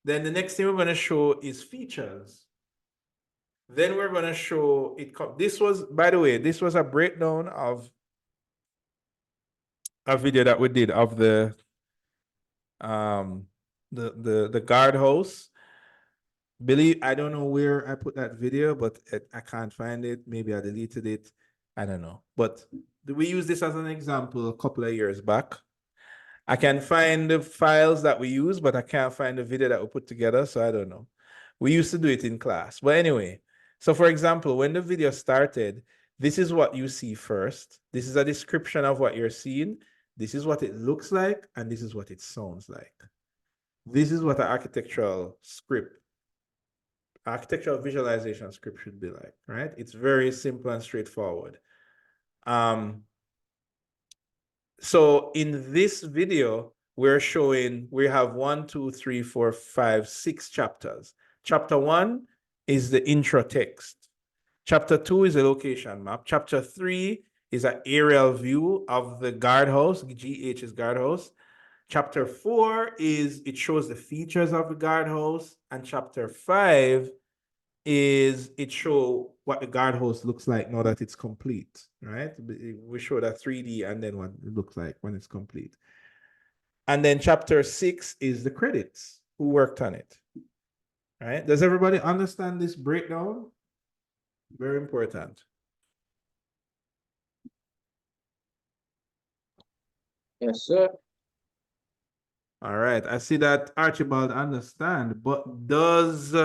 Then the next thing we're going to show is features. Then we're going to show it. This was, by the way, this was a breakdown of a video that we did of the guardhouse. I don't know where I put that video, but I can't find it. Maybe I deleted it. I don't know. But we used this as an example a couple of years back. I can find the files that we use, but I can't find the video that we put together, so I don't know. We used to do it in class. But anyway, so for example, when the video started, this is what you see first. This is a description of what you're seeing. This is what it looks like, and this is what it sounds like. This is what an architectural visualization script should be like, right? It's very simple and straightforward. So in this video, we have 1, 2, 3, 4, 5, 6 chapters. Chapter 1 is the intro text. Chapter 2 is a location map. Chapter 3 is an aerial view of the guardhouse. GH is guardhouse. Chapter 4 is, it shows the features of the guardhouse. And chapter 5 is, it show what the guardhouse looks like now that it's complete, right? We show that 3D and then what it looks like when it's complete. And then chapter 6 is the credits, who worked on it, right? Does everybody understand this breakdown? Very important. Yes, sir. All right, I see that Archibald understand, but does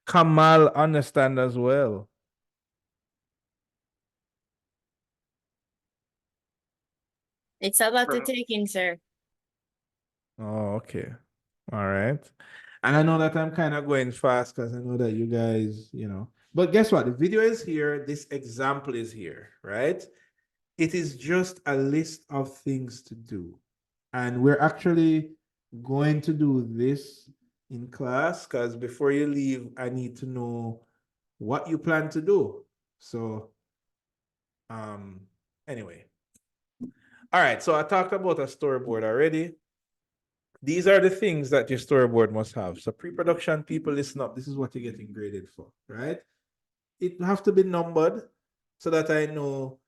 Kamal understand as well? It's a lot to take in, sir. Oh, okay. All right. And I know that I'm kind of going fast because I know that you guys, but guess what? The video is here. This example is here, right? It is just a list of things to do. And we're actually going to do this in class because before you leave, I need to know what you plan to do. So, anyway. All right, so I talked about a storyboard already. These are the things that your storyboard must have. So pre-production people, listen up. This is what you're getting graded for, right? It have to be numbered so that I know,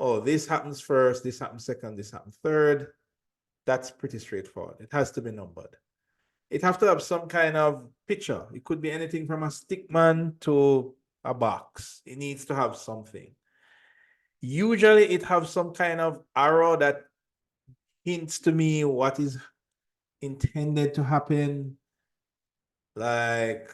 oh, this happens first, this happens second, this happens third. That's pretty straightforward. It has to be numbered. It have to have some kind of picture. It could be anything from a stick man to a box. It needs to have something. Usually it have some kind of arrow that hints to me what is intended to happen. Like,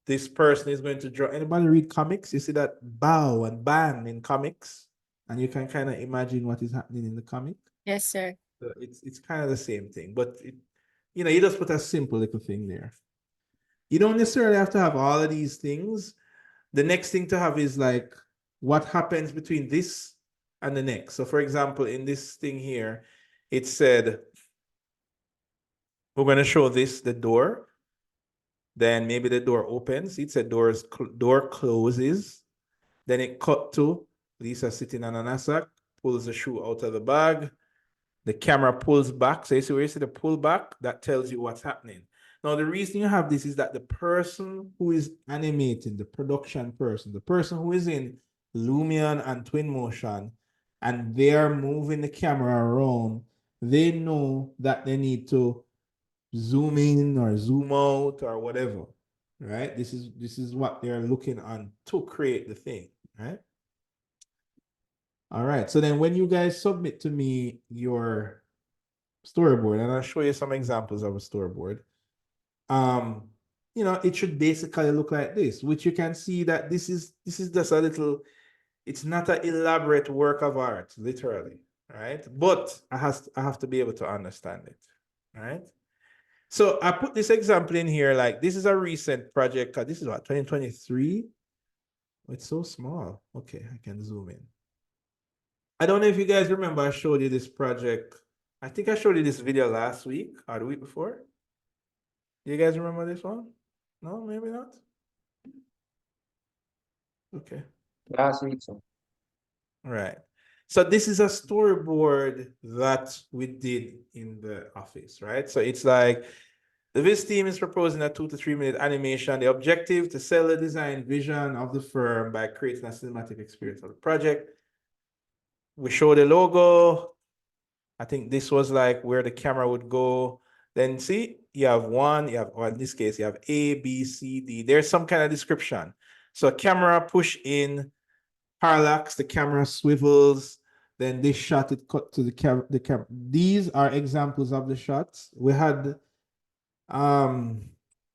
this person is going to draw. Anybody read comics? You see that bow and ban in comics, and you can kind of imagine what is happening in the comic. Yes, sir. So it's kind of the same thing, but you just put a simple little thing there. You don't necessarily have to have all of these things. The next thing to have is like what happens between this and the next. So for example, in this thing here, it said, we're going to show this, the door. Then maybe the door opens. It said door closes. Then it cut to Lisa sitting on an assack, pulls the shoe out of the bag. The camera pulls back. So you see where you see the pull back? That tells you what's happening. Now, the reason you have this is that the person who is animating, the production person, the person who is in Lumion and Twinmotion, and they are moving the camera around, they know that they need to zoom in or zoom out or whatever, right? This is what they're looking on to create the thing, right? All right, so then when you guys submit to me your storyboard, and I'll show you some examples of a storyboard, you know, it should basically look like this, which you can see that this is just a little, it's not an elaborate work of art, literally, right? But I have to be able to understand it, right? So I put this example in here, like this is a recent project. This is what, 2023? It's so small. Okay, I can zoom in. I don't know if you guys remember, I showed you this project. I think I showed you this video last week or the week before. Do you guys remember this one? No, maybe not. Okay. Last week, so. Right. So this is a storyboard that we did in the office, right? So it's like the Viz team is proposing a 2 to 3 minute animation. The objective to sell the design vision of the firm by creating a cinematic experience of the project. We show the logo. I think this was like where the camera would go. Then see, you have or in this case, you have A, B, C, D. There's some kind of description. So camera push in, parallax, the camera swivels, then this shot it cut to the camera. These are examples of the shots. We had a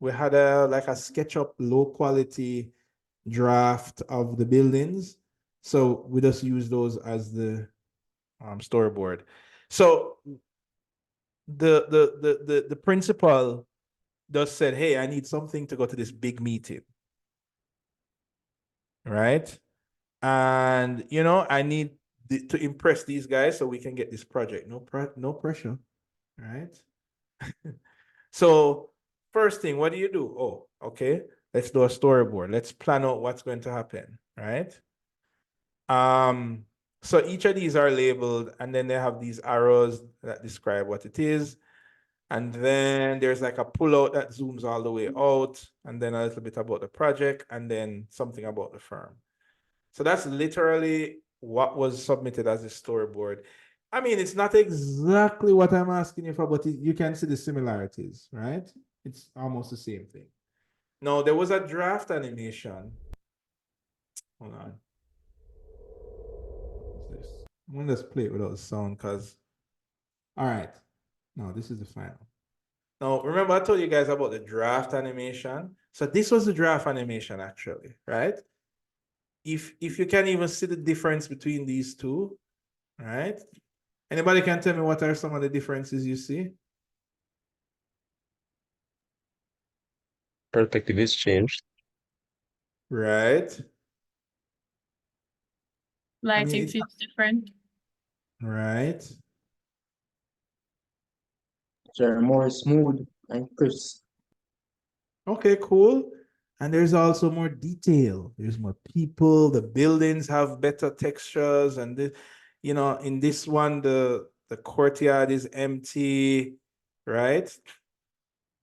like a SketchUp low quality draft of the buildings. So we just use those as the storyboard. So the principal just said, hey, I need something to go to this big meeting. Right? And you know, I need to impress these guys so we can get this project. No pressure. Right? So first thing, what do you do? Oh, okay. Let's do a storyboard. Let's plan out what's going to happen, right? So each of these are labeled, and then they have these arrows that describe what it is. And then there's like a pullout that zooms all the way out, and then a little bit about the project, and then something about the firm. So that's literally what was submitted as a storyboard. I mean, it's not exactly what I'm asking you for, but you can see the similarities, right? It's almost the same thing. Now, there was a draft animation. Hold on. What is this? I'm going to just play it without the sound because, all right. No, this is the final. Now, remember I told you guys about the draft animation? So this was the draft animation actually, right? If you can even see the difference between these two, right? Anybody can tell me what are some of the differences you see? Perspective is changed. Right. Lighting feels different. Right. They're more smooth and crisp. Okay, cool. And there's also more detail. There's more people. The buildings have better textures, and you know, in this one, the courtyard is empty, right?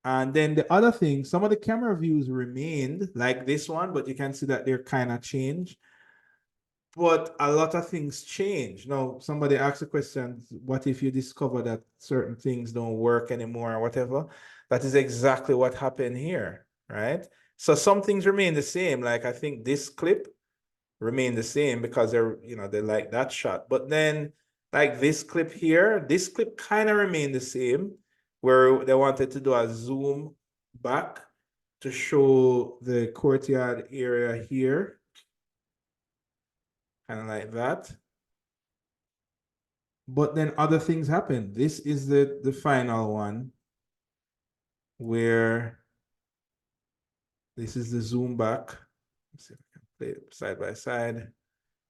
And then the other thing, some of the camera views remained like this one, but you can see that they're kind of changed. But a lot of things change. Now, somebody asked a question, what if you discover that certain things don't work anymore or whatever? That is exactly what happened here, right? So some things remain the same. Like I think this clip remained the same because they're, you know, they like that shot. But then like this clip here, this clip kind of remained the same where they wanted to do a zoom back to show the courtyard area here. Kind of like that. But then other things happen. This is the final one where this is the zoom back. Let's see if I can play it side by side.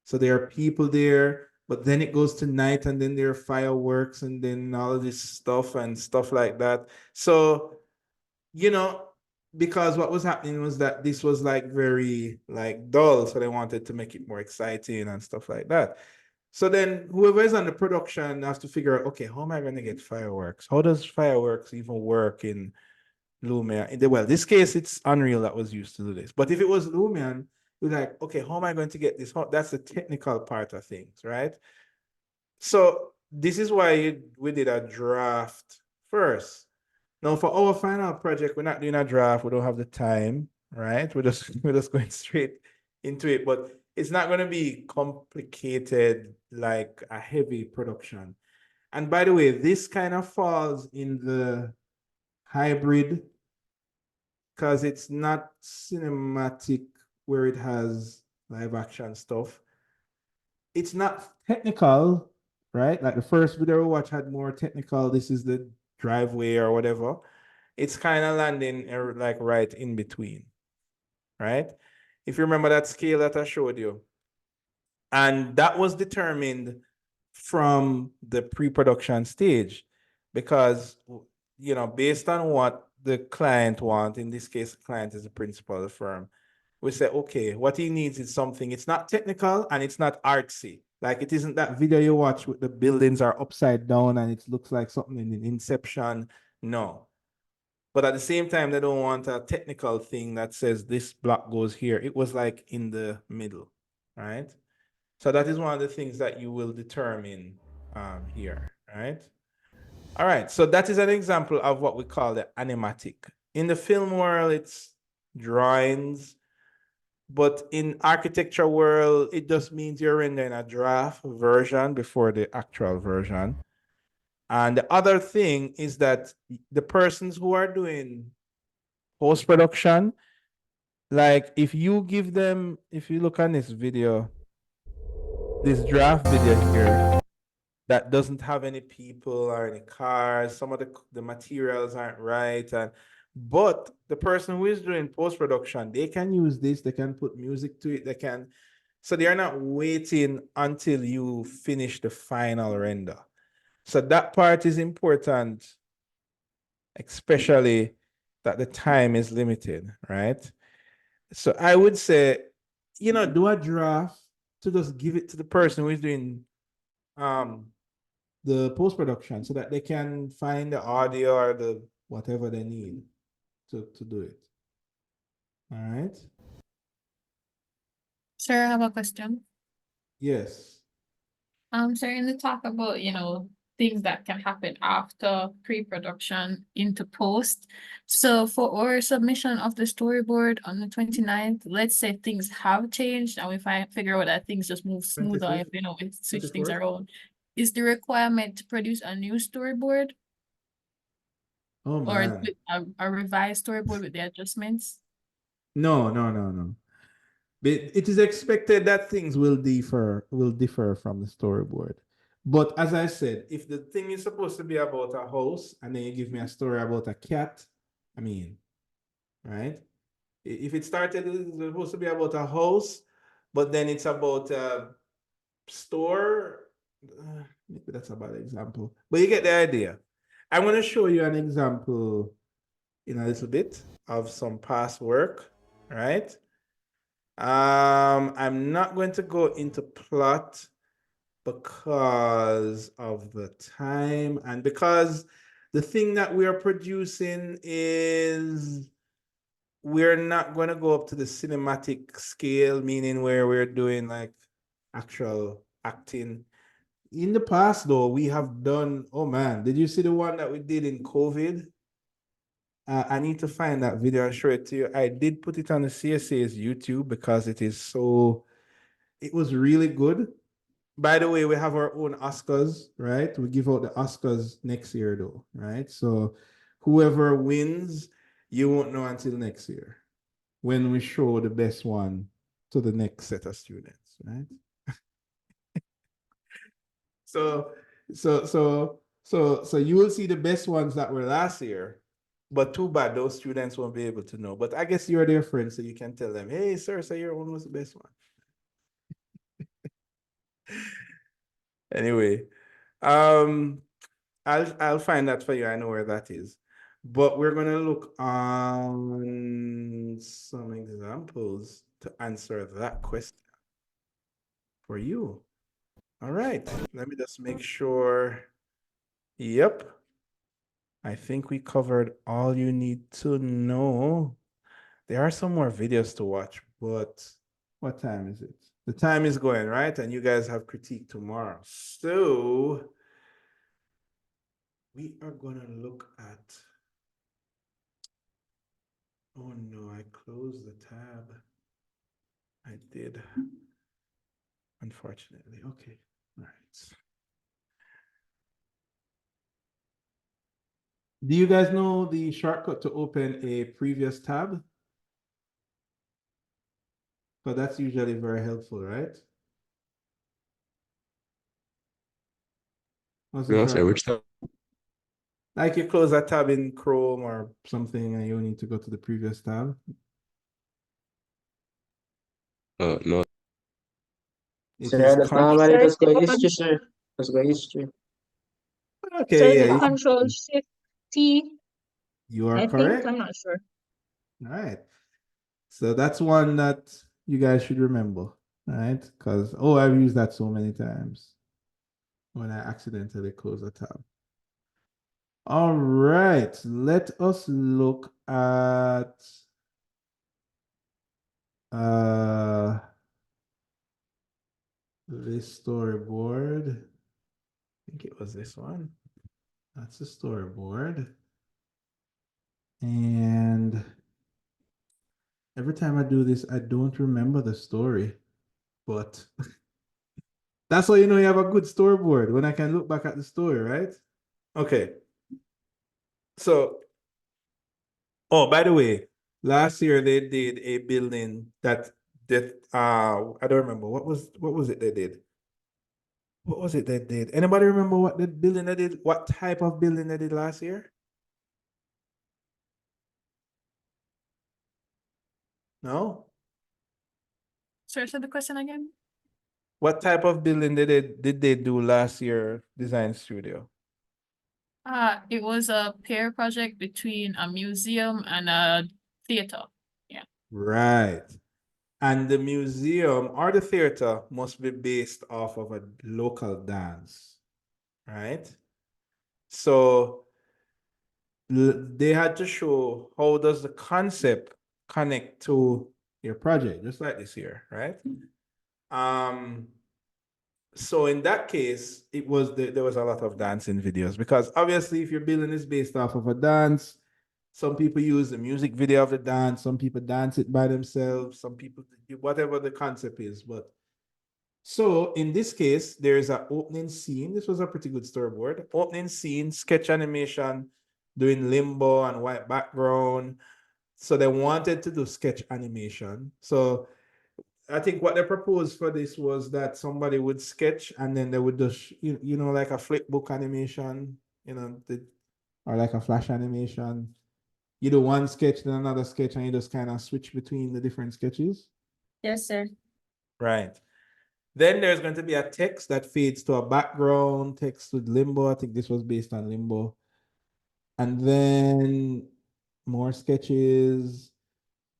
So there are people there, but then it goes to night and then there are fireworks and then all of this stuff and stuff like that. So, you know, because what was happening was that this was like very like dull. So they wanted to make it more exciting and stuff like that. So then whoever is on the production has to figure out, okay, how am I going to get fireworks? How does fireworks even work in Lumion. Well, this case, it's Unreal that was used to do this. But if it was Lumion, you're like, okay, how am I going to get this? That's the technical part of things, right? So this is why we did a draft first. Now, for our final project, we're not doing a draft. We don't have the time, right? We're just going straight into it. But it's not going to be complicated like a heavy production. And by the way, this kind of falls in the hybrid because it's not cinematic where it has live action stuff. It's not technical, right? Like the first video we watched had more technical. This is the driveway or whatever. It's kind of landing like right in between, right? If you remember that scale that I showed you, and that was determined from the pre-production stage because, you know, based on what the client wants, in this case, the client is the principal of the firm, we say, okay, what he needs is something, it's not technical and it's not artsy. Like it isn't that video you watch with the buildings are upside down and it looks like something in Inception. No. But at the same time, they don't want a technical thing that says this block goes here. It was like in the middle, right? So that is one of the things that you will determine here, right? All right, so that is an example of what we call the animatic. In the film world, it's drawings, but in architecture world, it just means you're rendering a draft version before the actual version. And the other thing is that the persons who are doing post-production, like if you give them, if you look on this video, this draft video here, that doesn't have any people or any cars, some of the materials aren't right, and but the person who is doing post-production, they can use this, they can put music to it, they can, so they are not waiting until you finish the final render. So that part is important, especially that the time is limited, right? So I would say, you know, do a draft to just give it to the person who is doing the post-production so that they can find the audio or the whatever they need to do it. All right. Sir, I have a question. Yes. So in the talk about, you know, things that can happen after pre-production into post. So for our submission of the storyboard on the 29th, let's say things have changed and we figure out that things just move smoother 25th? if, you know, we switch things 24th? around. Is the requirement to produce a new storyboard Oh or man. a revised storyboard with the adjustments? No. But it is expected that things will differ from the storyboard. But as I said, if the thing is supposed to be about a house and then you give me a story about a cat, I mean, right? If it started, it's supposed to be about a house, but then it's about a store. Maybe that's a bad example, but you get the idea. I'm going to show you an example in a little bit of some past work, right? I'm not going to go into plot because of the time and because the thing that we are producing is we're not going to go up to the cinematic scale, meaning where we're doing like actual acting. In the past, though, we have done, oh man, did you see the one that we did in COVID? I need to find that video and show it to you. I did put it on the CSA's YouTube because it is so, it was really good. By the way, we have our own Oscars, right? We give out the Oscars next year, though, right? So whoever wins, you won't know until next year when we show the best one to the next set of students, right? So, so you will see the best ones that were last year, but too bad those students won't be able to know. But I guess you're their friend, so you can tell them, hey, sir, so your one was the best one. Anyway, I'll find that for you. I know where that is. But we're gonna look on some examples to answer that question for you. All right, let me just make sure. Yep. I think we covered all you need to know. There are some more videos to watch, but what time is it? The time is going, right? And you guys have critique tomorrow. So we are gonna look at, oh no, I closed the tab. I did, unfortunately. Okay, all right. Do you guys know the shortcut to open a previous tab? But that's usually very helpful, right? What's the No, sir, shortcut? which time? Like you close a tab in Chrome or something and you need to go to the previous tab. No. It Sir, is normally Sir, just go it's history, sir. Just go history. So okay, is yeah, it Control Shift T? you are I think correct. I'm not sure. All right. So that's one that you guys should remember, all right? Because, oh, I've used that so many times when I accidentally close a tab. All right, let us look at this storyboard. I think it was this one. That's the storyboard. And every time I do this, I don't remember the story, but that's how you know you have a good storyboard when I can look back at the story, right? Okay. So, oh, by the way, last year they did a building that I don't remember what was it they did? What was it they did? Anybody remember what the building they did? What type of building they did last year? No? Sorry, say the question again. What type of building did they do last year, design studio? It was a pair project between a museum and a theater. Yeah. Right. And the museum or the theater must be based off of a local dance, right? So they had to show how does the concept connect to your project, just like this here, right? Um, so in that case, there was a lot of dancing videos because obviously if your building is based off of a dance, some people use the music video of the dance, some people dance it by themselves, some people whatever the concept is. But so in this case, there's an opening scene. This was a pretty good storyboard. Opening scene, sketch animation, doing limbo and white background. So they wanted to do sketch animation. So I think what they proposed for this was that somebody would sketch and then they would just, like a flip book animation, or like a flash animation. You do one sketch, then another sketch, and you just kind of switch between the different sketches. Yes, sir. Right. Then there's going to be a text that fades to a background text with limbo. I think this was based on limbo. And then more sketches,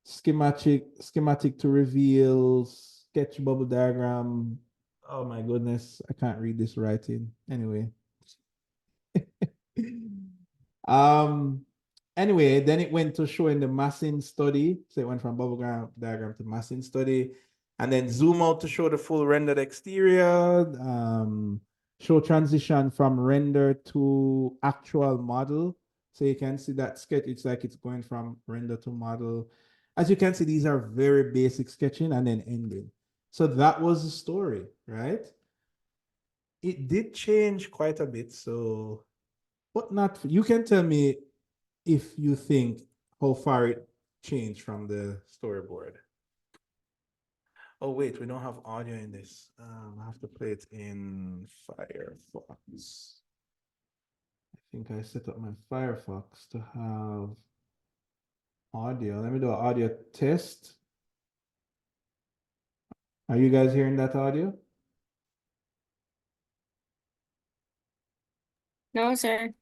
schematic to reveal, sketch bubble diagram. Oh my goodness, I can't read this writing. Anyway. um anyway, then it went to showing the massing study. So it went from bubble diagram to massing study, and then zoom out to show the full rendered exterior. Show transition from render to actual model. So you can see that sketch, it's like it's going from render to model. As you can see, these are very basic sketching and then ending. So that was the story, right? It did change quite a bit. So, but not, you can tell me if you think how far it changed from the storyboard. Oh, wait, we don't have audio in this. I have to play it in Firefox. I think I set up my Firefox to have audio. Let me do an audio test. Are you guys hearing that audio? No, sir.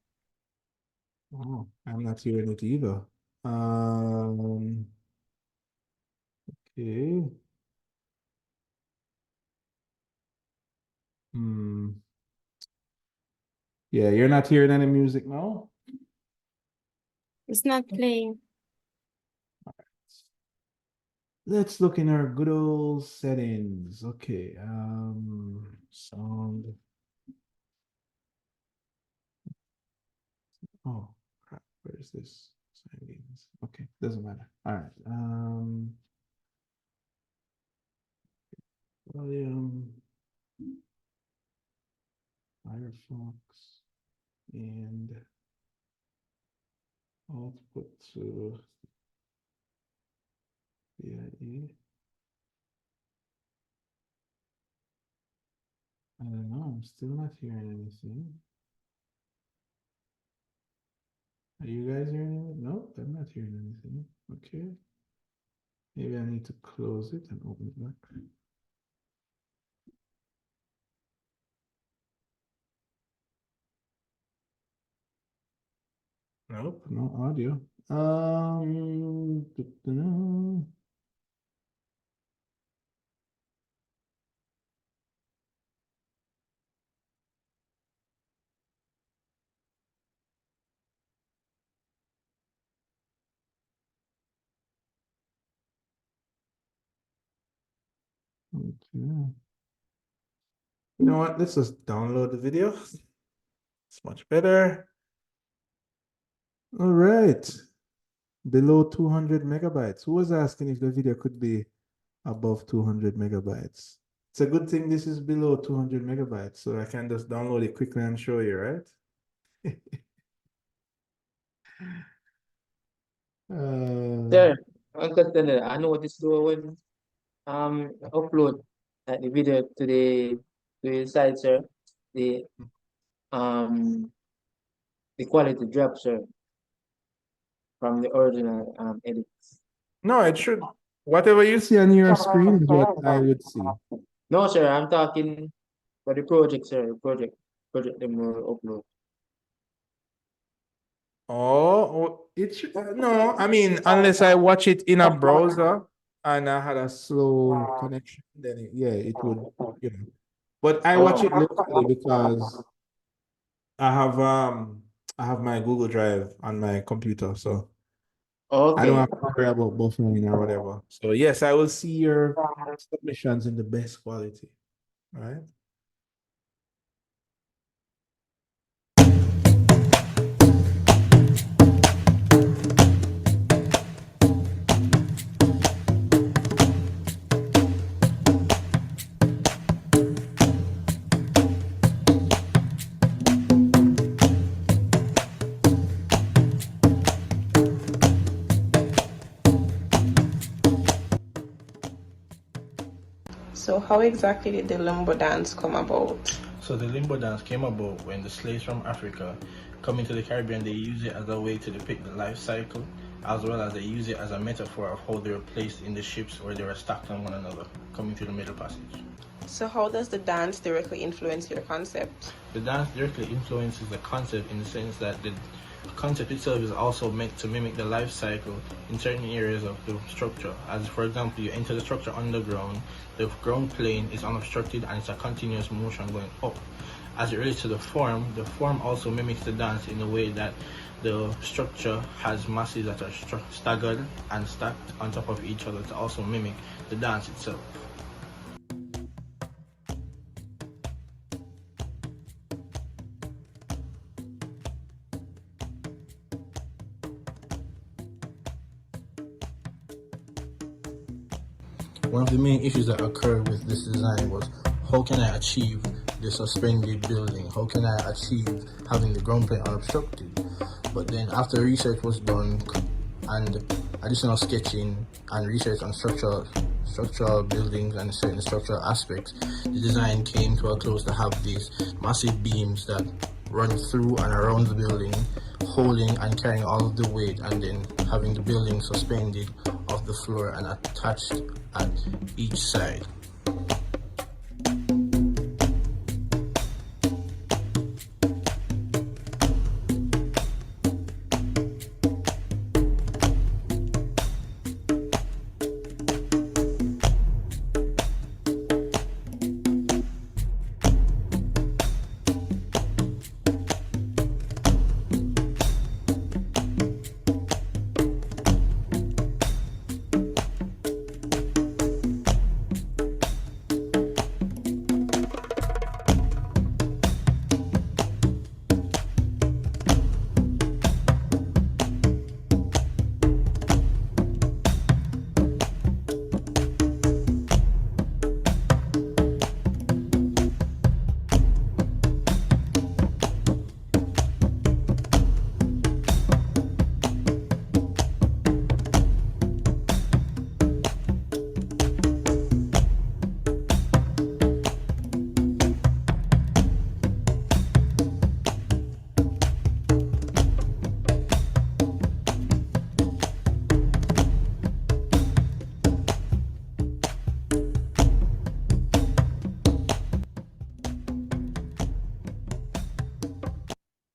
Oh, I'm not hearing it either. Um, okay. Hmm. Yeah, you're not hearing any music now? It's not playing. Let's look in our good old settings. Okay, sound. Oh crap, where is this? Settings. Okay, doesn't matter. All right. Volume, Firefox, and output to VIE. I don't know, I'm still not hearing anything. Are you guys hearing it? Nope, I'm not hearing anything. Okay. Maybe I need to close it and open it back. Nope, no audio. Okay. You know what? Let's just download the video. It's much better. All right. Below 200 megabytes. Who was asking if the video could be above 200 megabytes? It's a good thing this is below 200 megabytes, so I can just download it quickly and show you, right? Sir, Uncle Tender, I noticed though when upload the video to the site, sir, the um the quality drops, sir, from the original edits. No, it should. Whatever you see on your screen is what I would see. No, sir, I'm talking for the project, sir. Project them will upload. Oh, it should. No, I mean, unless I watch it in a browser and I had a slow connection, then yeah, it would, you know. But I watch it locally because I have my Google Drive on my computer, so I don't Okay. have to worry about buffering or whatever. So yes, I will see your submissions in the best quality. All right. So how exactly did the limbo dance come about? So the limbo dance came about when the slaves from Africa coming to the Caribbean, they use it as a way to depict the life cycle, as well as they use it as a metaphor of how they were placed in the ships where they were stacked on one another, coming through the Middle Passage. So how does the dance directly influence your concept? The dance directly influences the concept in the sense that the concept itself is also meant to mimic the life cycle in certain areas of the structure. As for example, you enter the structure underground, the ground plane is unobstructed and it's a continuous motion going up. As it relates to the form also mimics the dance in a way that the structure has masses that are staggered and stacked on top of each other to also mimic the dance itself. One of the main issues that occurred with this design was how can I achieve the suspended building? How can I achieve having the ground plane unobstructed? But then after research was done and additional sketching and research on structural buildings and certain structural aspects, the design came to a close to have these massive beams that run through and around the building, holding and carrying all of the weight, and then having the building suspended off the floor and attached at each side.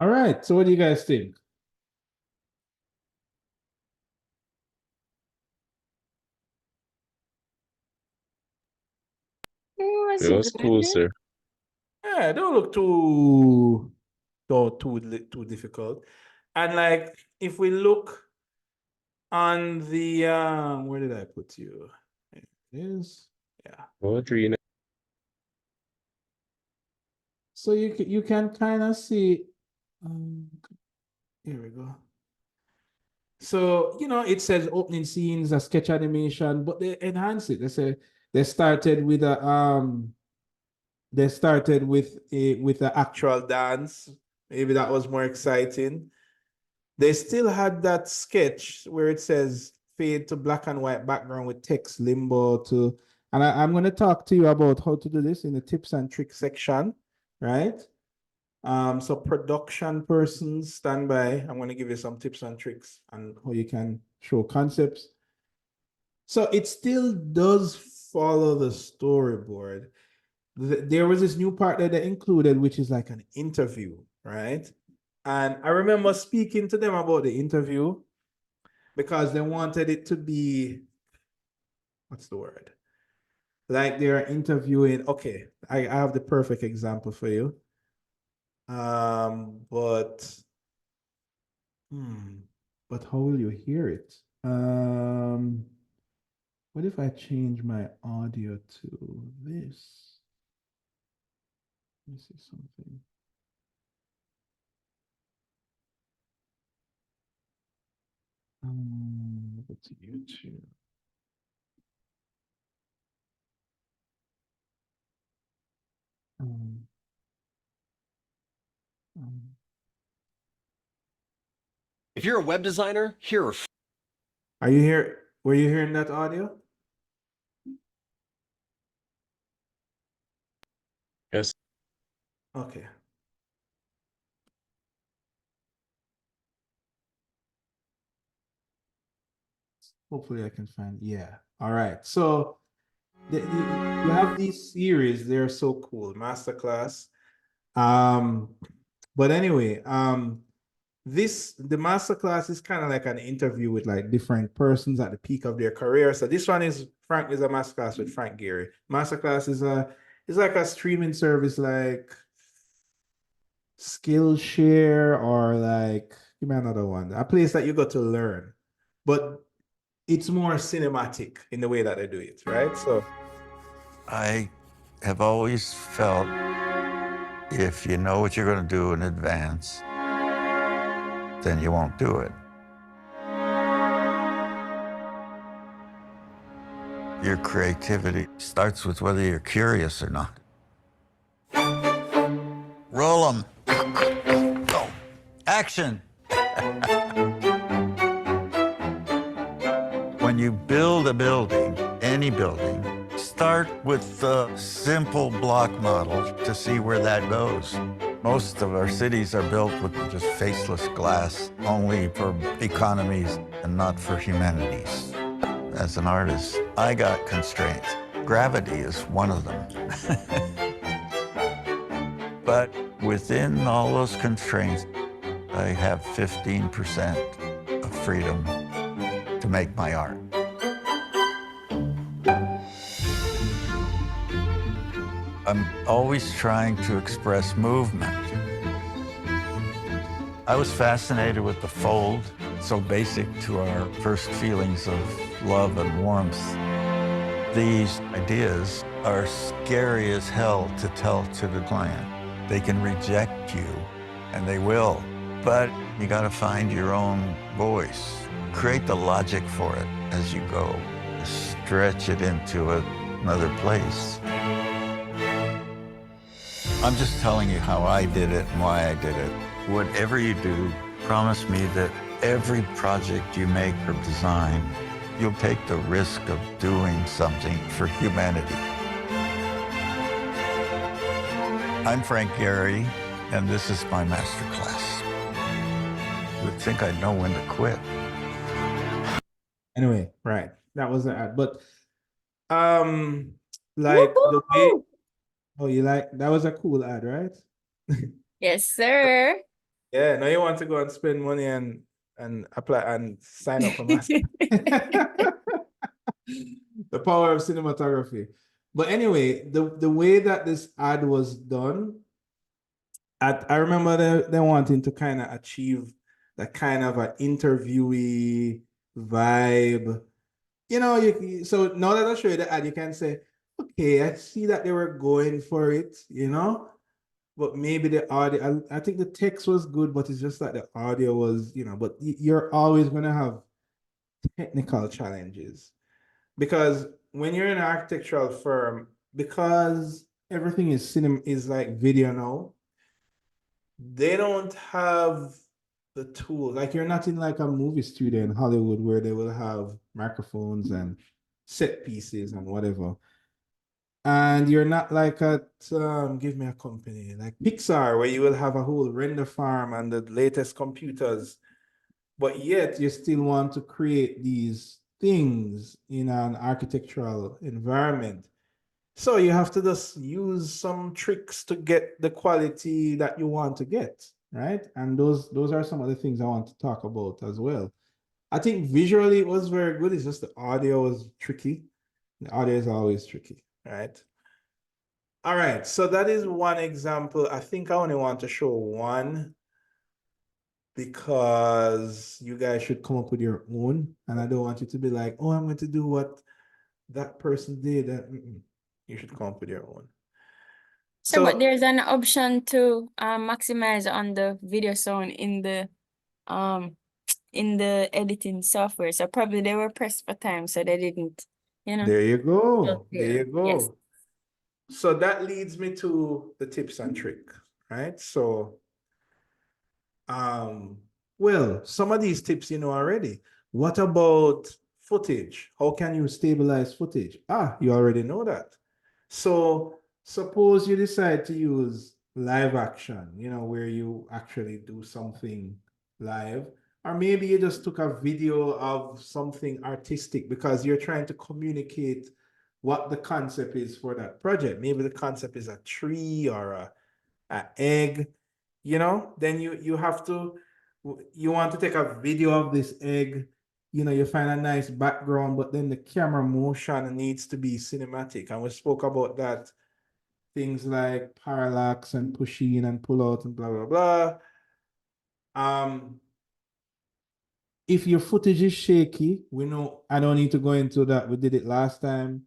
All right. So what do you guys think? It was cool, sir. Yeah, don't look too difficult. And like if we look on the where did I put you? It is, yeah. Poetry, So you can kind of see here we go. So, you know, it says opening scenes, a sketch animation, but they enhance it. They say they started with a actual dance. Maybe that was more exciting. They still had that sketch where it says fade to black and white background with text limbo to, and I'm going to talk to you about how to do this in the tips and tricks section, right? So production persons, stand by. I'm going to give you some tips and tricks and how you can show concepts. So it still does follow the storyboard. There was this new part that they included, which is like an interview, right? And I remember speaking to them about the interview because they wanted it to be, what's the word? Like they're interviewing, okay, I have the perfect example for you. But how will you hear it? What if I change my audio to this? Let me see something. Go to YouTube. Um, If you're a web designer, here are Are you here? Were you hearing that audio? yes. Okay. Hopefully I can find, yeah. All right. So you have these series, they're so cool. Masterclass. But anyway, the masterclass is kind of like an interview with like different persons at the peak of their career. So this one is Frank is a masterclass with Frank Gehry. Masterclass is like a streaming service like Skillshare or like give me another one. A place that you go to learn. But it's more cinematic in the way that they do it, right? So I have always felt if you know what you're going to do in advance, then you won't do it. Your creativity starts with whether you're curious or not. Roll them. Go. Action. When you build a building, any building, start with the simple block model to see where that goes. Most of our cities are built with just faceless glass, only for economies and not for humanities. As an artist, I got constraints. Gravity is one of them. But within all those constraints, I have 15% of freedom to make my art. I'm always trying to express movement. I was fascinated with the fold, so basic to our first feelings of love and warmth. These ideas are scary as hell to tell to the client. They can reject you, and they will, but you gotta find your own voice. Create the logic for it as you go. Stretch it into another place. I'm just telling you how I did it and why I did it. Whatever you do, promise me that every project you make or design, you'll take the risk of doing something for humanity. I'm Frank Gehry, and this is my masterclass. You would think I'd know when to quit. anyway, right. That was the ad. But like the way, oh, you like that was a cool ad, right? Yes, sir. Yeah, now you want to go and spend money and apply and sign up for master. The power of cinematography. But anyway, the way that this ad was done, I remember they wanting to kind of achieve that kind of an interviewee vibe. You know, so now that I show you the ad, you can say, okay, I see that they were going for it, you know, but maybe the audio, I think the text was good, but it's just that the audio was, you know, but you're always going to have technical challenges because when you're in an architectural firm, because everything is cinema is like video now, they don't have the tool. Like you're not in like a movie studio in Hollywood where they will have microphones and set pieces and whatever. And you're not like at give me a company like Pixar where you will have a whole render farm and the latest computers, but yet you still want to create these things in an architectural environment. So you have to just use some tricks to get the quality that you want to get, right? And those are some of the things I want to talk about as well. I think visually it was very good. It's just the audio was tricky. The audio is always tricky, right? All right, so that is one example. I think I only want to show one because you guys should come up with your own. And I don't want you to be like, oh, I'm going to do what that person did. You should come up with your own. So, but there's an option to maximize on the video sound in the editing software. So probably they were pressed for time, so they didn't, you know. There you go. Yeah. There you go. Yes. So that leads me to the tips and trick, right? So, well, some of these tips you know already. What about footage? How can you stabilize footage? You already know that. So suppose you decide to use live action, you know, where you actually do something live, or maybe you just took a video of something artistic because you're trying to communicate what the concept is for that project. Maybe the concept is a tree or a egg, you know, then you have to, you want to take a video of this egg, you know, you find a nice background, but then the camera motion needs to be cinematic. And we spoke about that, things like parallax and push in and pull out and blah, blah, blah. If your footage is shaky, we know, I don't need to go into that. We did it last time.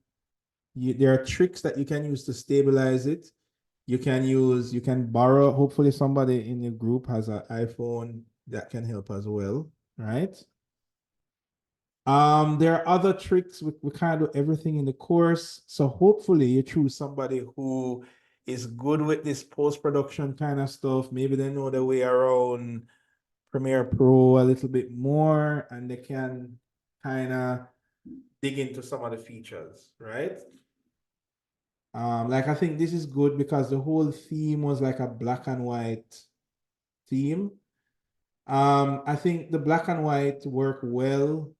There are tricks that you can use to stabilize it. You can borrow, hopefully somebody in your group has an iPhone that can help as well, right? There are other tricks. We kind of do everything in the course. So hopefully you choose somebody who is good with this post-production kind of stuff. Maybe they know their way around Premiere Pro a little bit more and they can kind of dig into some of the features, right? Like I think this is good because the whole theme was like a black and white theme. I think the black and white work well,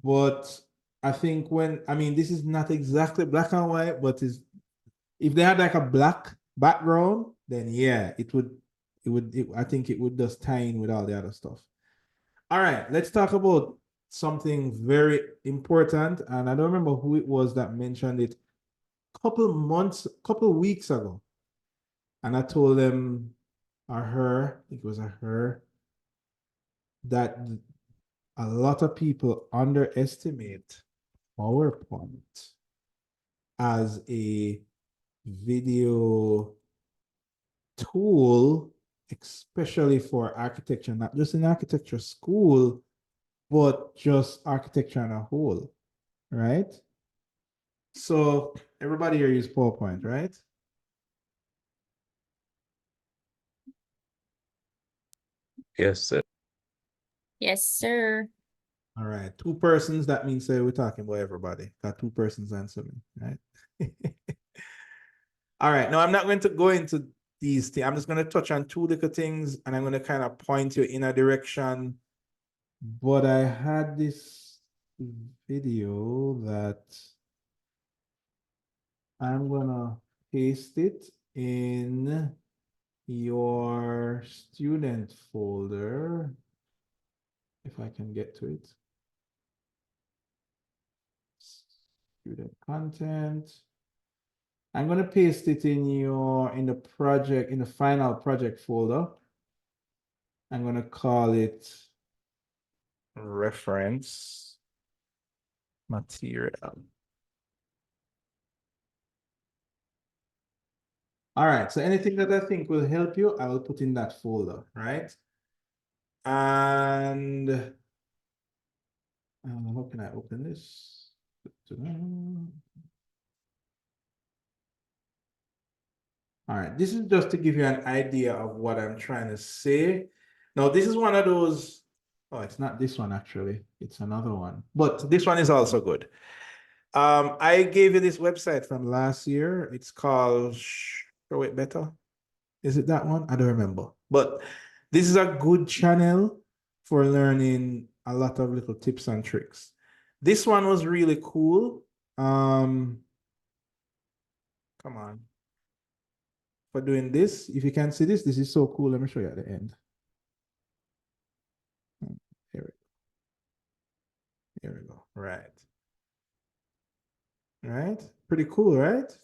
but I think this is not exactly black and white, but if they had like a black background, then yeah, I think it would just tie in with all the other stuff. All right, let's talk about something very important. And I don't remember who it was that mentioned it couple weeks ago. And I told them, or her, I think it was a her, that a lot of people underestimate PowerPoint as a video tool, especially for architecture, not just in architecture school, but just architecture on a whole, right? So everybody here use PowerPoint, right? Yes, sir. Yes, sir. All right, two persons, that means we're talking about everybody. Got two persons answer me, right? All right, now I'm not going to go into these things. I'm just going to touch on two little things and I'm going to kind of point you in a direction. But I had this video that I'm going to paste it in your student folder, if I can get to it. Student content. I'm going to paste it in the final project folder. I'm going to call it reference material. All right, so anything that I think will help you, I will put in that folder, right? And how can I open this? All right, this is just to give you an idea of what I'm trying to say. Now, this is one of those, oh, it's not this one actually, it's another one, but this one is also good. I gave you this website from last year. It's called Show It Better. Is it that one? I don't remember. But this is a good channel for learning a lot of little tips and tricks. This one was really cool. Come on. For doing this, if you can see this, this is so cool. Let me show you at the end. Here we go. Right. Right? Pretty cool, right?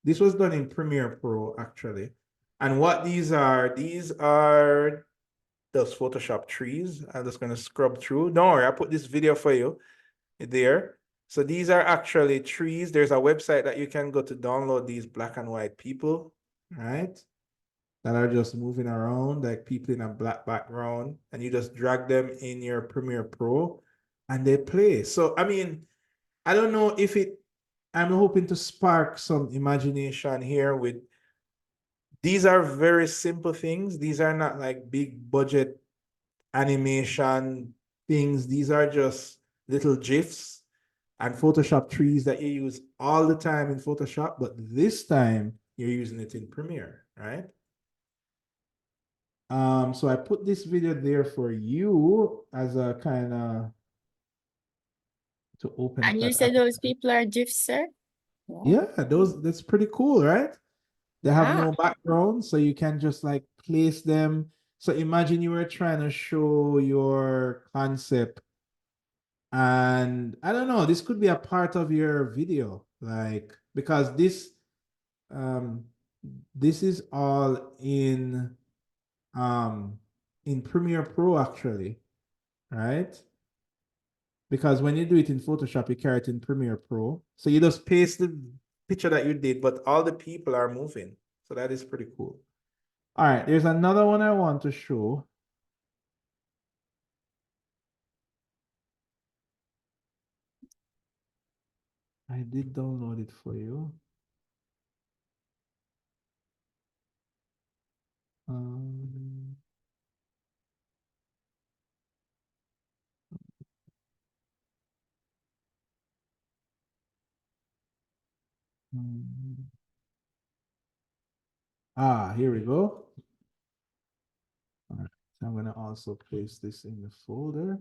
This was done in Premiere Pro, actually. And what these are those Photoshop trees. I'm just going to scrub through. Don't worry, I put this video for you there. So these are actually trees. There's a website that you can go to download these black and white people, right? That are just moving around like people in a black background. And you just drag them in your Premiere Pro and they play. So, I mean, I don't know if I'm hoping to spark some imagination here with, these are very simple things. These are not like big budget animation things. These are just little GIFs and Photoshop trees that you use all the time in Photoshop, but this time you're using it in Premiere, right? So I put this video there for you as a kind of to open up And you that said app. those people are GIFs, sir? Yeah, that's pretty cool, right? They have Yeah. no background, so you can just like place them. So imagine you were trying to show your concept, and I don't know, this could be a part of your video, like because um this is all in Premiere Pro actually, right? Because when you do it in Photoshop, you carry it in Premiere Pro. So you just paste the picture that you did, but all the people are moving. So that is pretty cool. All right, there's another one I want to show. I did download it for you. Um, here we go. All right, so I'm gonna also paste this in the folder.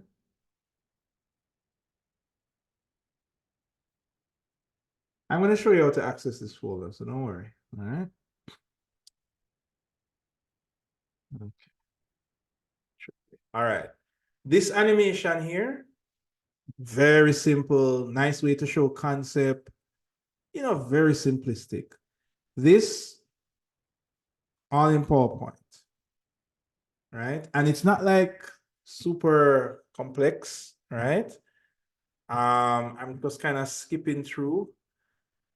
I'm gonna show you how to access this folder, so don't worry. All right. Okay. All right. This animation here, very simple, nice way to show concept, very simplistic. This all in PowerPoint, right? And it's not like super complex, right? I'm just kind of skipping through.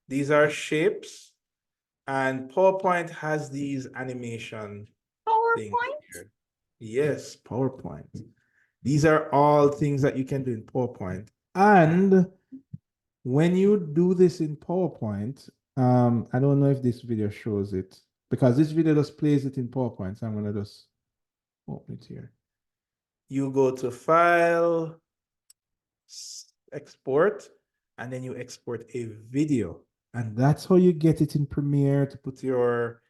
These are shapes, and PowerPoint has these animation things here. Yes, PowerPoint. These are all things that you can do in PowerPoint. And when you do this in PowerPoint, I don't know if this video shows it because this video just plays it in PowerPoint. So I'm gonna just open it here. You go to File, Export, and then you export a video. And that's how you get it in Premiere to put your,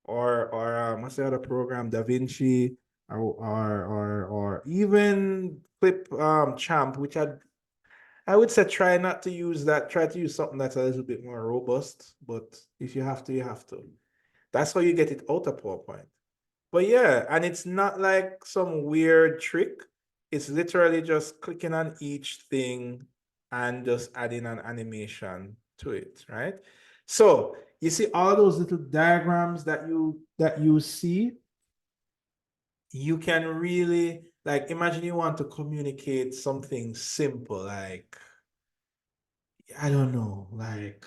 or what's the other program, DaVinci, or even Clip Champ, which I would say try not to use that. Try to use something that's a little bit more robust, but if you have to, you have to. That's how you get it out of PowerPoint. But yeah, and it's not like some weird trick. It's literally just clicking on each thing and just adding an animation to it, right? So you see all those little diagrams that you see, you can really, like, imagine you want to communicate something simple, like, I don't know, like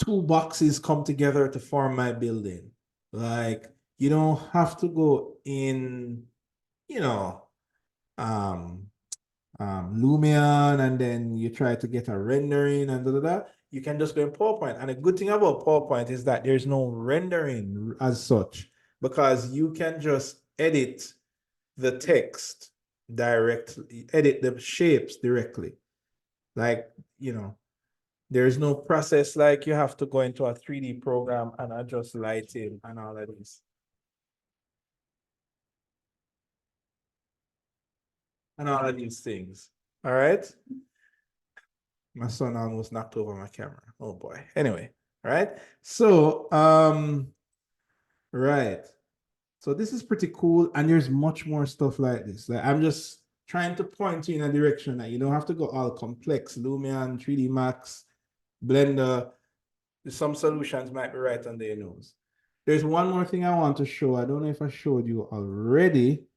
two boxes come together to form my building. Like, you don't have to go in, you know, um, Lumion, and then you try to get a rendering and da da da. You can just go in PowerPoint. And the good thing about PowerPoint is that there's no rendering as such, because you can just edit the text directly, edit the shapes directly. Like, there's no process like you have to go into a 3D program and adjust lighting and all of this. And all of these things. All right. My son almost knocked over my camera. Oh boy. Anyway, all right. So, right. So this is pretty cool. And there's much more stuff like this. Like, I'm just trying to point you in a direction that you don't have to go all complex. Lumion, 3D Max, Blender. Some solutions might be right under your nose. There's one more thing I want to show. I don't know if I showed you already.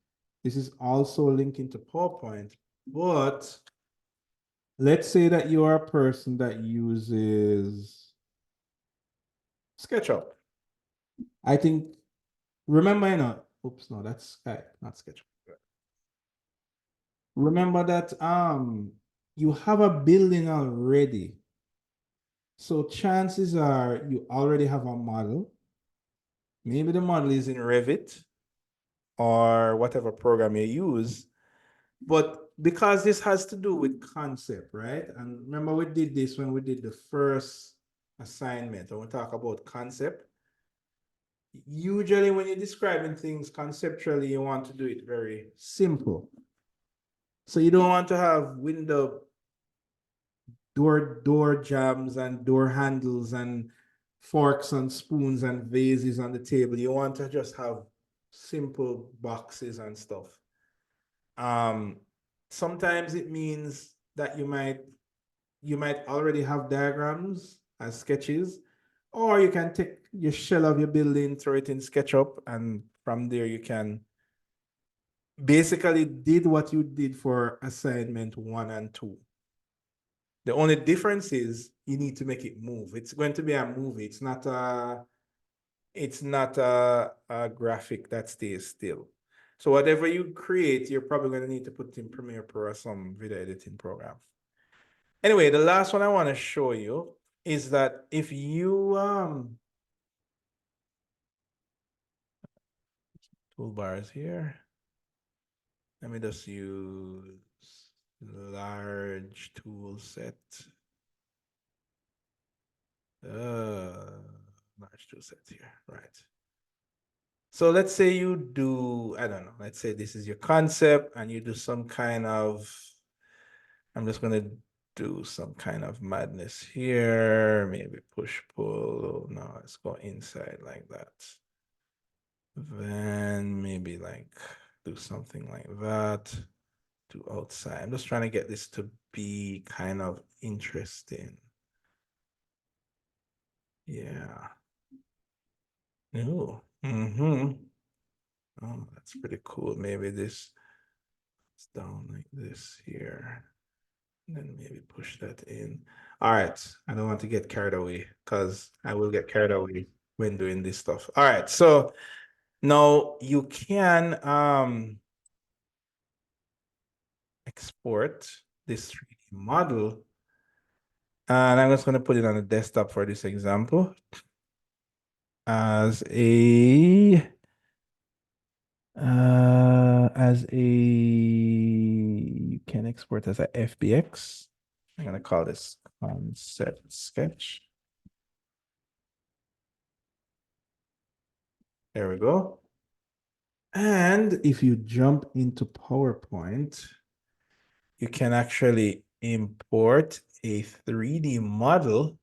This is also linking to PowerPoint, but let's say that you are a person that uses SketchUp. I think, remember, oops, no, that's Skype, not SketchUp. Remember that you have a building already. So chances are you already have a model. Maybe the model is in Revit or whatever program you use. But because this has to do with concept, right? And remember, we did this when we did the first assignment, and we talk about concept. Usually when you're describing things conceptually, you want to do it very simple. So you don't want to have window door jambs and door handles and forks and spoons and vases on the table. You want to just have simple boxes and stuff. Sometimes it means that you might already have diagrams as sketches, or you can take your shell of your building, throw it in SketchUp, and from there you can basically did what you did for assignment 1 and 2. The only difference is you need to make it move. It's going to be a movie. It's not a graphic that stays still. So whatever you create, you're probably going to need to put in Premiere Pro or some video editing program. Anyway, the last one I want to show you is that if you toolbars here. Let me just use large tool set. Large tool set here, right? So let's say you do, I don't know, let's say this is your concept and you do some kind of, I'm just gonna do some kind of madness here, maybe push pull. No, let's go inside like that. Then maybe like do something like that. Do outside. I'm just trying to get this to be kind of interesting. Yeah. Oh, oh, that's pretty cool. Maybe this is down like this here. And then maybe push that in. All right. I don't want to get carried away because I will get carried away when doing this stuff. All right. So now you can export this 3D model. And I'm just going to put it on the desktop for this example as a you can export as a FBX. I'm going to call this concept sketch. There we go. And if you jump into PowerPoint, you can actually import a 3D model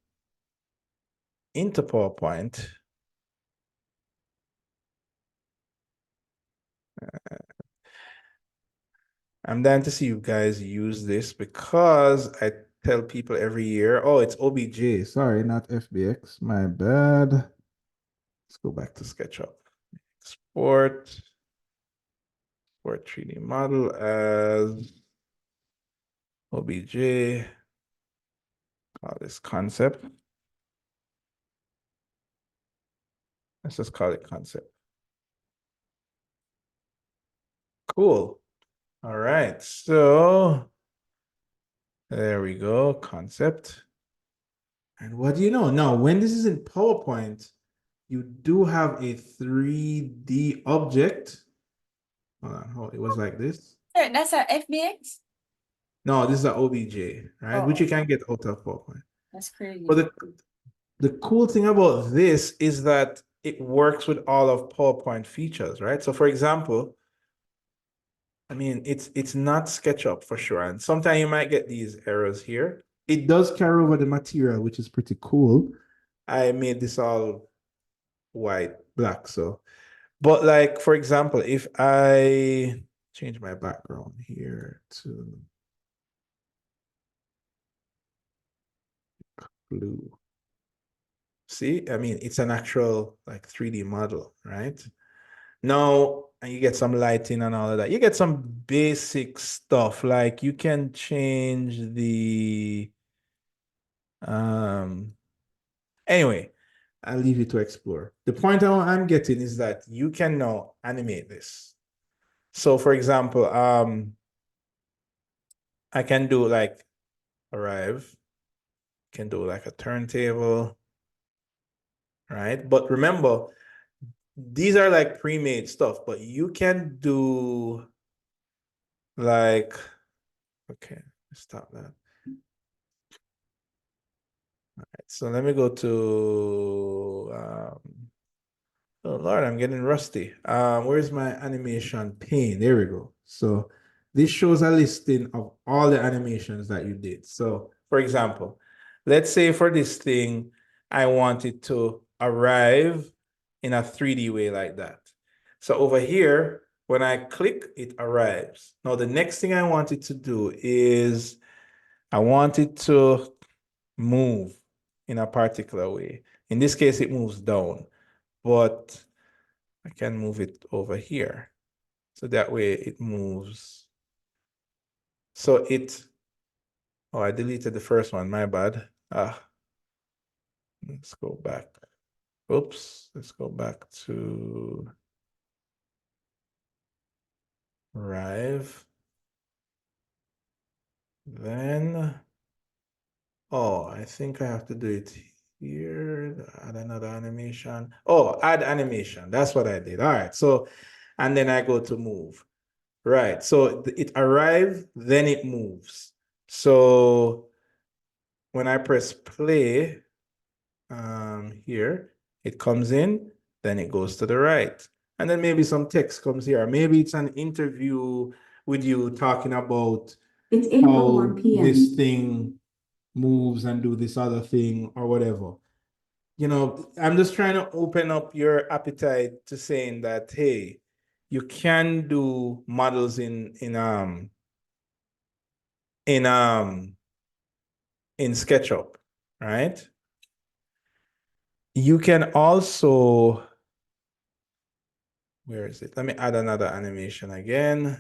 into PowerPoint I'm dying to see you guys use this because I tell people every year, oh, it's OBJ. Sorry, not FBX. My bad. Let's go back to SketchUp. Export 3D model as OBJ. Call this concept. Let's just call it concept. Cool. All right. So there we go. Concept. And what do you know? Now, when this is in PowerPoint, you do have a 3D object. Hold on. Oh, it was like this. Sir, that's a FBX? No, this is an OBJ, right? Which you can get out of PowerPoint. That's crazy. But the cool thing about this is that it works with all of PowerPoint features, right? So for example, I mean, it's not SketchUp for sure. And sometimes you might get these errors here. It does carry over the material, which is pretty cool. I made this all white, black, so. But like, for example, if I change my background here to blue. See, I mean, it's an actual like 3D model, right? Now, and you get some lighting and all of that. You get some basic stuff, like you can change the, anyway, I'll leave you to explore. The point I'm getting is that you can now animate this. So for example, I can do like arrive, can do like a turntable, right? But remember, these are like pre-made stuff, but you can do like, okay, stop that. All right, so let me go to, oh Lord, I'm getting rusty. Where's my animation pane? There we go. So this shows a listing of all the animations that you did. So for example, let's say for this thing, I want it to arrive in a 3D way like that. So over here, when I click, it arrives. Now the next thing I want it to do is I want it to move in a particular way. In this case, it moves down, but I can move it over here. So that way it moves. So oh, I deleted the first one, my bad. Let's go back. Oops, let's go back to Arrive. Then, oh, I think I have to do it here. Add another animation. Oh, add animation. That's what I did. All right. So, and then I go to move. Right. So it arrives, then it moves. So when I press play here, it comes in, then it goes to the right. And then maybe some text comes here. Maybe it's an interview with you talking about It's how 8:01 p.m. this thing moves and do this other thing or whatever. You know, I'm just trying to open up your appetite to saying that, hey, you can do models in SketchUp, right? You can also, where is it? Let me add another animation again.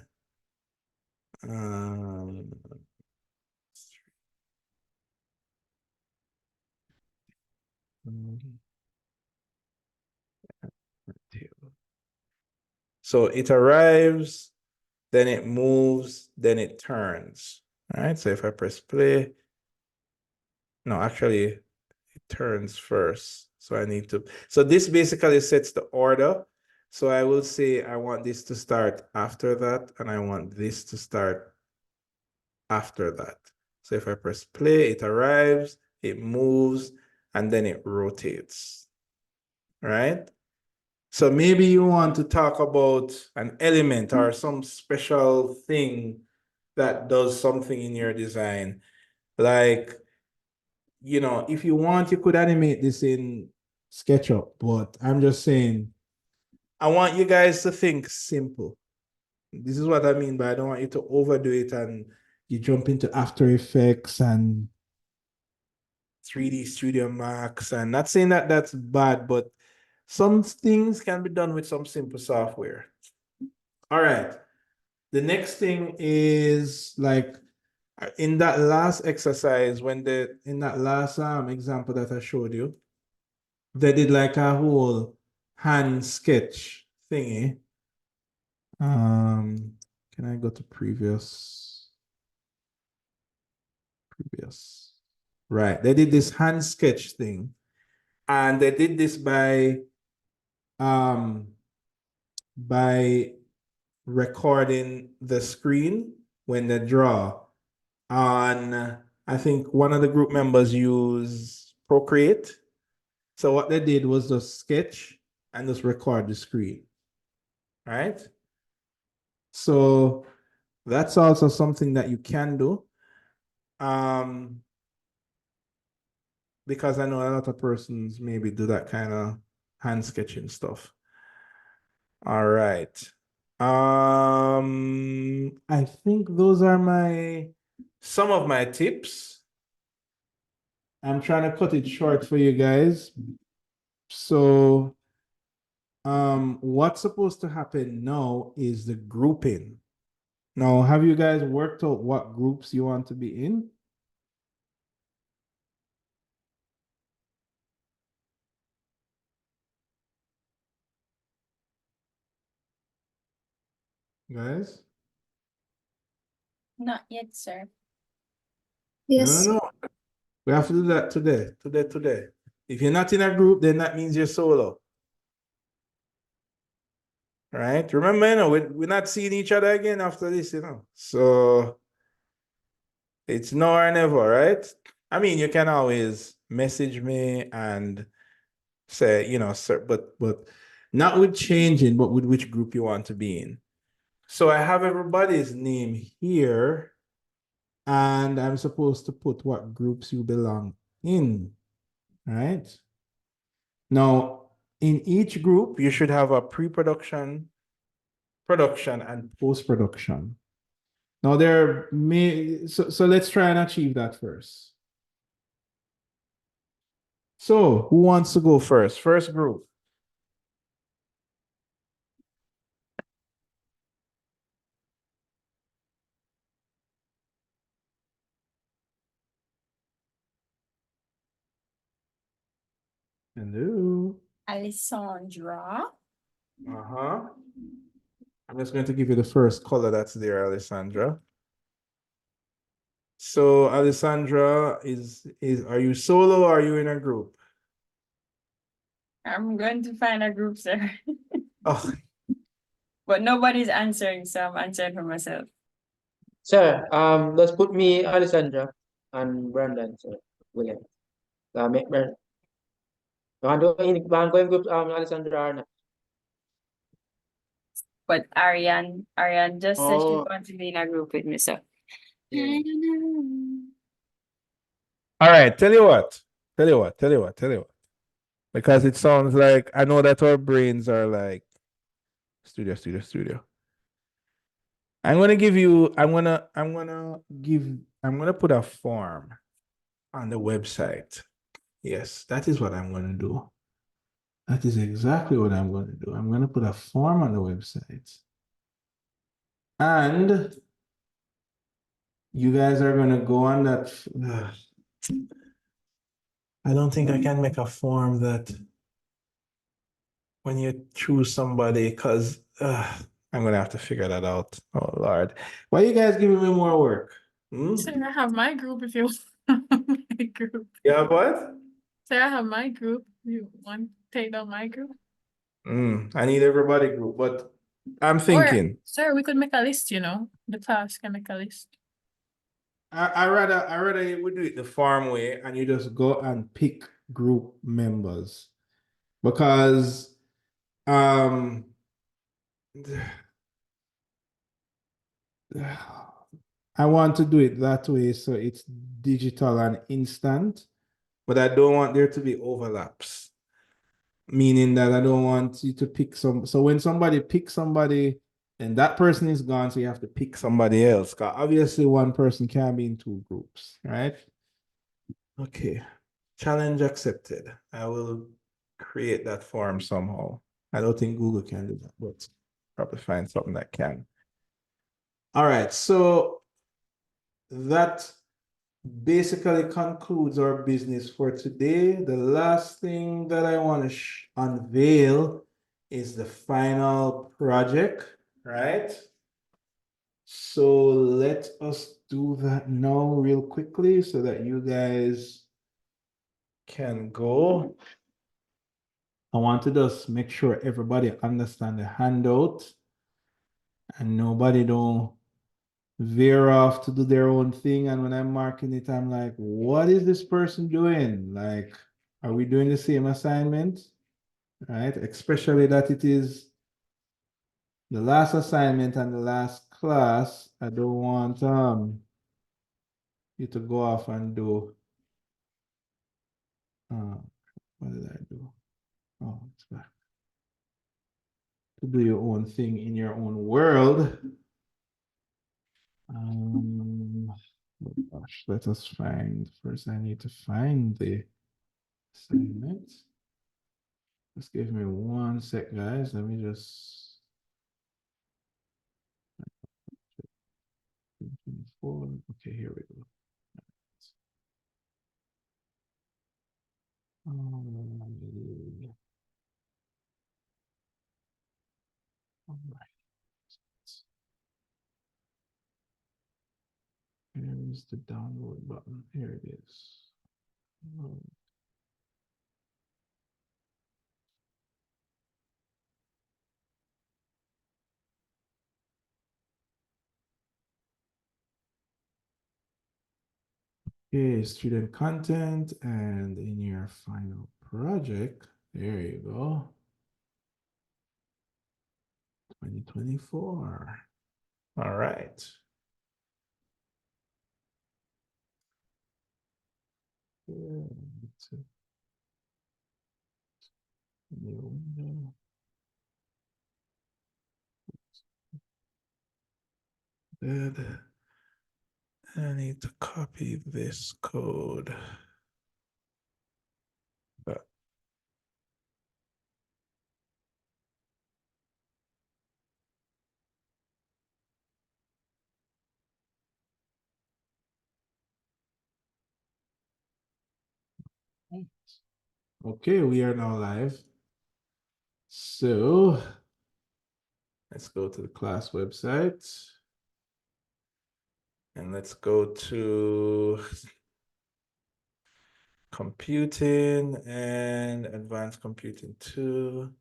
So it arrives, then it moves, then it turns. All right, so if I press play, no, actually it turns first. So I need to, so this basically sets the order. So I will say I want this to start after that, and I want this to start after that. So if I press play, it arrives, it moves, and then it rotates, right? So maybe you want to talk about an element or some special thing that does something in your design. Like, you know, if you want, you could animate this in SketchUp, but I'm just saying, I want you guys to think simple, This is what I mean by I don't want you to overdo it and you jump into After Effects and 3D Studio Max. And not saying that that's bad, but some things can be done with some simple software. All right. The next thing is like in that last exercise, in that last example that I showed you, they did like a whole hand sketch thingy. Can I go to previous? Right. They did this hand sketch thing, and they did this by recording the screen when they draw. On I think one of the group members used Procreate. So what they did was just sketch and just record the screen. Right? So that's also something that you can do. Because I know a lot of persons maybe do that kind of hand sketching stuff. All right. I think those are some of my tips. I'm trying to cut it short for you guys. So, what's supposed to happen now is the grouping. Now, have you guys worked out what groups you want to be in? Guys? Not yet, sir. No. We have to do that today. If you're not in a group, then that means you're solo. Right? Remember, we're not seeing each other again after this, So it's now or never, right? I mean, you can always message me and say, sir, but not with changing, but with which group you want to be in. So I have everybody's name here, and I'm supposed to put what groups you belong in, right? Now, in each group, you should have a pre-production, production, and post-production. Now so let's try and achieve that first. So who wants to go first? First group. Hello. Alessandra. Uh-huh. I'm just going to give you the first color that's there, Alessandra. So Alessandra, are you solo or are you in a group? I'm going to find a group, sir. Oh, But nobody's answering, so I'm answering for myself. Sir, let's put me, Alessandra, and Brandon, sir. William. Make Brandon. I'm going group, Alessandra or not. But Ariane just said she Oh, wants to be in a group with me, so. yeah. I don't know. all right. Tell you what. Because it sounds like I know that our brains are like studio. I'm gonna put a form on the website. Yes, that is what I'm gonna do. That is exactly what I'm gonna do. I'm gonna put a form on the website. And you guys are gonna go on that. I don't think I can make a form that when you choose somebody, because I'm gonna have to figure that out. Oh Lord, why are you guys giving me more work? So I have my group if you want my group. You have what? So I have my group. You want to take down my group? I need everybody group, but I'm Or, thinking. sir, we could make a list, The class can make a list. I rather we do it the farm way and you just go and pick group members because I want to do it that way so it's digital and instant, but I don't want there to be overlaps. Meaning that I don't want you to pick so when somebody picks somebody And that person is gone, so you have to pick somebody else. 'Cause obviously, one person can't be in two groups, right? Okay. Challenge accepted. I will create that form somehow. I don't think Google can do that, but probably find something that can. All right, so that basically concludes our business for today. The last thing that I want to unveil is the final project, right? So let us do that now real quickly so that you guys can go. I want to just make sure everybody understand the handout and nobody don't veer off to do their own thing. And when I'm marking it, I'm like, what is this person doing? Like, are we doing the same assignment? Right? Especially that it is the last assignment and the last class. I don't want you to go off and do what did I do? Oh, it's back. To do your own thing in your own world. Oh gosh, let us find. First, I need to find the assignment. Just give me 1 sec, guys. Let me just 24. Okay, here we go. All right. Where is the download button? Here it is. Okay, student content, and in your final project, there you go. 2024. All right. Yeah, it's a new window. Good. I need to copy this code. But okay, we are now live. So let's go to the class website. And let's go to computing and advanced computing 2.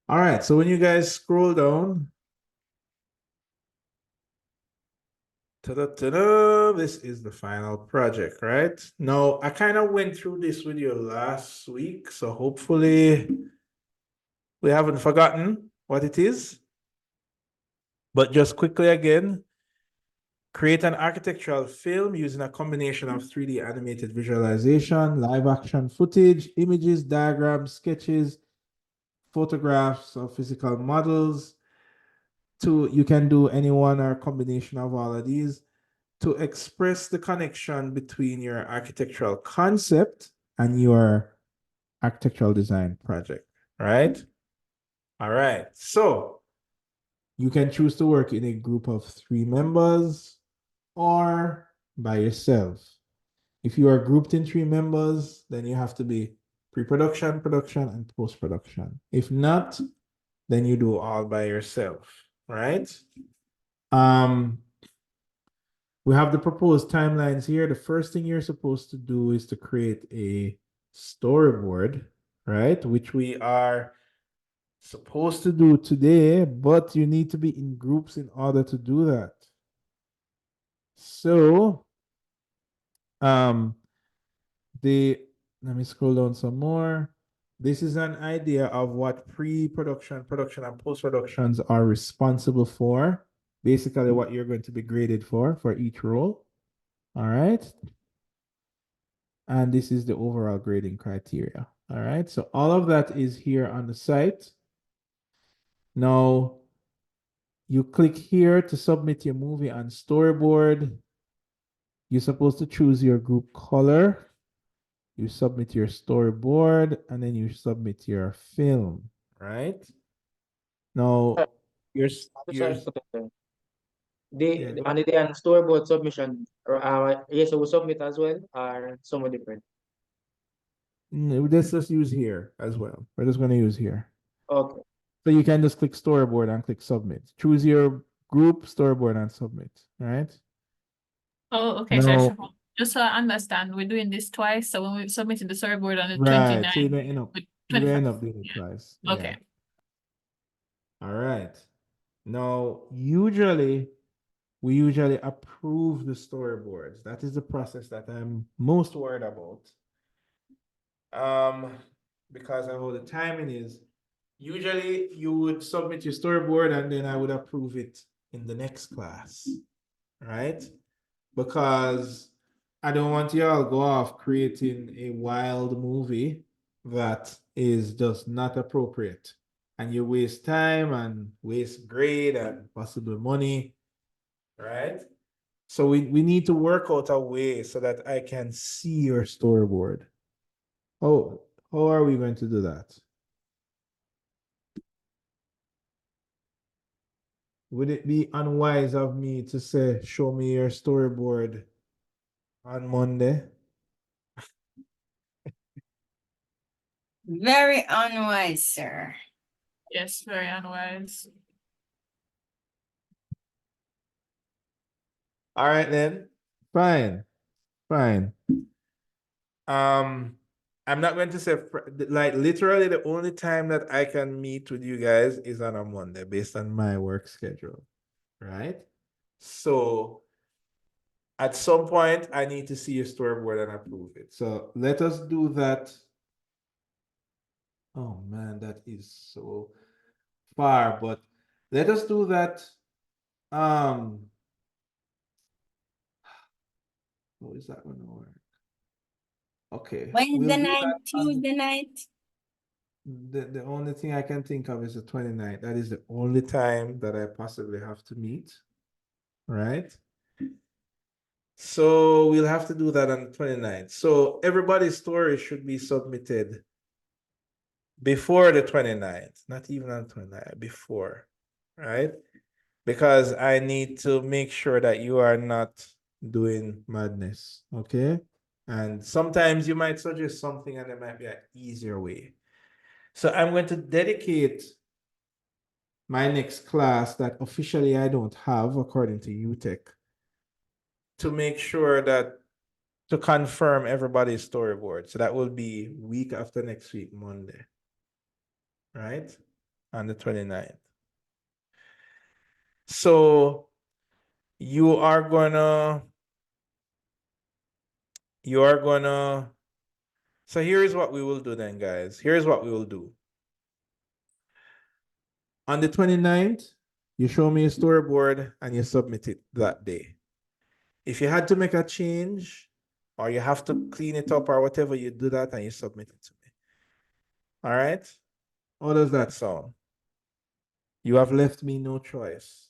All right, so when you guys scroll down, ta-da, this is the final project, right? Now, I kind of went through this with you last week, so hopefully we haven't forgotten what it is. But just quickly again, create an architectural film using a combination of 3D animated visualization, live action footage, images, diagrams, sketches, photographs of physical models. You can do any one or a combination of all of these to express the connection between your architectural concept and your architectural design project, right? All right, so you can choose to work in a group of 3 members or by yourself. If you are grouped in 3 members, then you have to be pre-production, production, and post-production. If not, then you do all by yourself, right? We have the proposed timelines here. The first thing you're supposed to do is to create a storyboard, right? Which we are supposed to do today, but you need to be in groups in order to do that. So, let me scroll down some more. This is an idea of what pre-production, production, and post-productions are responsible for. Basically, what you're going to be graded for each role. All right. And this is the overall grading criteria. All right. So all of that is here on the site. Now, you click here to submit your movie on storyboard. You're supposed to choose your group color. You submit your storyboard, and then you submit your film, right? Now, your Sorry for that, sir. On the day on storyboard submission, yes, we submit as well, or somewhere different. let's just use here as well. We're just going to use here. Okay. So you can just click storyboard and click submit. Choose your group, storyboard, and submit, right? Oh, okay, No. sure. Just so I understand, we're doing this twice. So when we submitted the storyboard on the Right. 29th, So you're going to end up, with you're going to end 21st. up doing it twice. Okay. Yeah. All right. Now, we usually approve the storyboards. That is the process that I'm most worried about. Because of how the timing is. Usually you would submit your storyboard and then I would approve it in the next class, right? Because I don't want y'all go off creating a wild movie that is just not appropriate. And you waste time and waste grade and possible money, right? So we need to work out a way so that I can see your storyboard. Oh, how are we going to do that? Would it be unwise of me to say, show me your storyboard on Monday? Very unwise, sir. Yes, very unwise. All right then. Fine. Fine. I'm not going to say like literally the only time that I can meet with you guys is on a Monday based on my work schedule. Right? So at some point I need to see your storyboard and approve it. So let us do that. Oh man, that is so far, but let us do that. How is that gonna work? Okay, Wednesday we'll do night, that Tuesday night. the only thing I can think of is the 29th. That is the only time that I possibly have to meet, right? So we'll have to do that on the 29th. So everybody's story should be submitted before the 29th, not even on the 29th, before, right? Because I need to make sure that you are not doing madness, okay? And sometimes you might suggest something and there might be an easier way. So I'm going to dedicate my next class that officially I don't have according to UTech to make sure that to confirm everybody's storyboard. So that will be week after next week, Monday, right? On the 29th. So you are gonna so here's what we will do then, guys. Here's what we will do. On the 29th, you show me a storyboard and you submit it that day. If you had to make a change or you have to clean it up or whatever, you do that and you submit it to me. All right? How does that sound? You have left me no choice.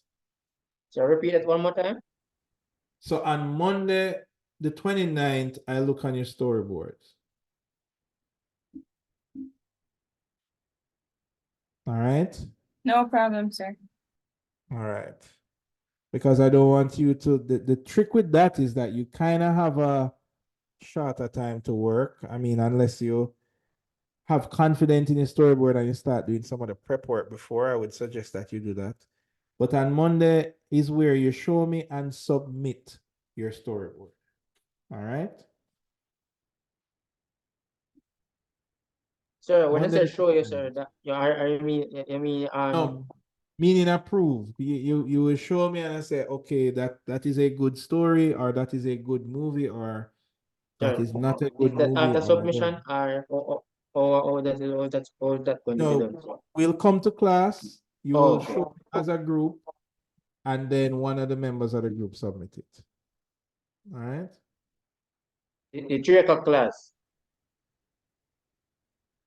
So repeat it one more time. So on Monday, the 29th, I look on your storyboards. All right? No problem, sir. All right. Because I don't want you to, the trick with that is that you kind of have a shorter time to work. I mean, unless you have confidence in your storyboard and you start doing some of the prep work before, I would suggest that you do that. But on Monday is where you show me and submit your storyboard. All right? Sir, when I Monday say the show you, 29th. sir, that you mean No, meaning approve. You will show me and I say, okay, that is a good story, or that is a good movie, or that sir, is not a is good that movie, after or submission or that's going to be no, done? we'll come to class, you Oh, will okay. show as a group, and then one of the members of the group submit it. All right? The 3 o'clock class.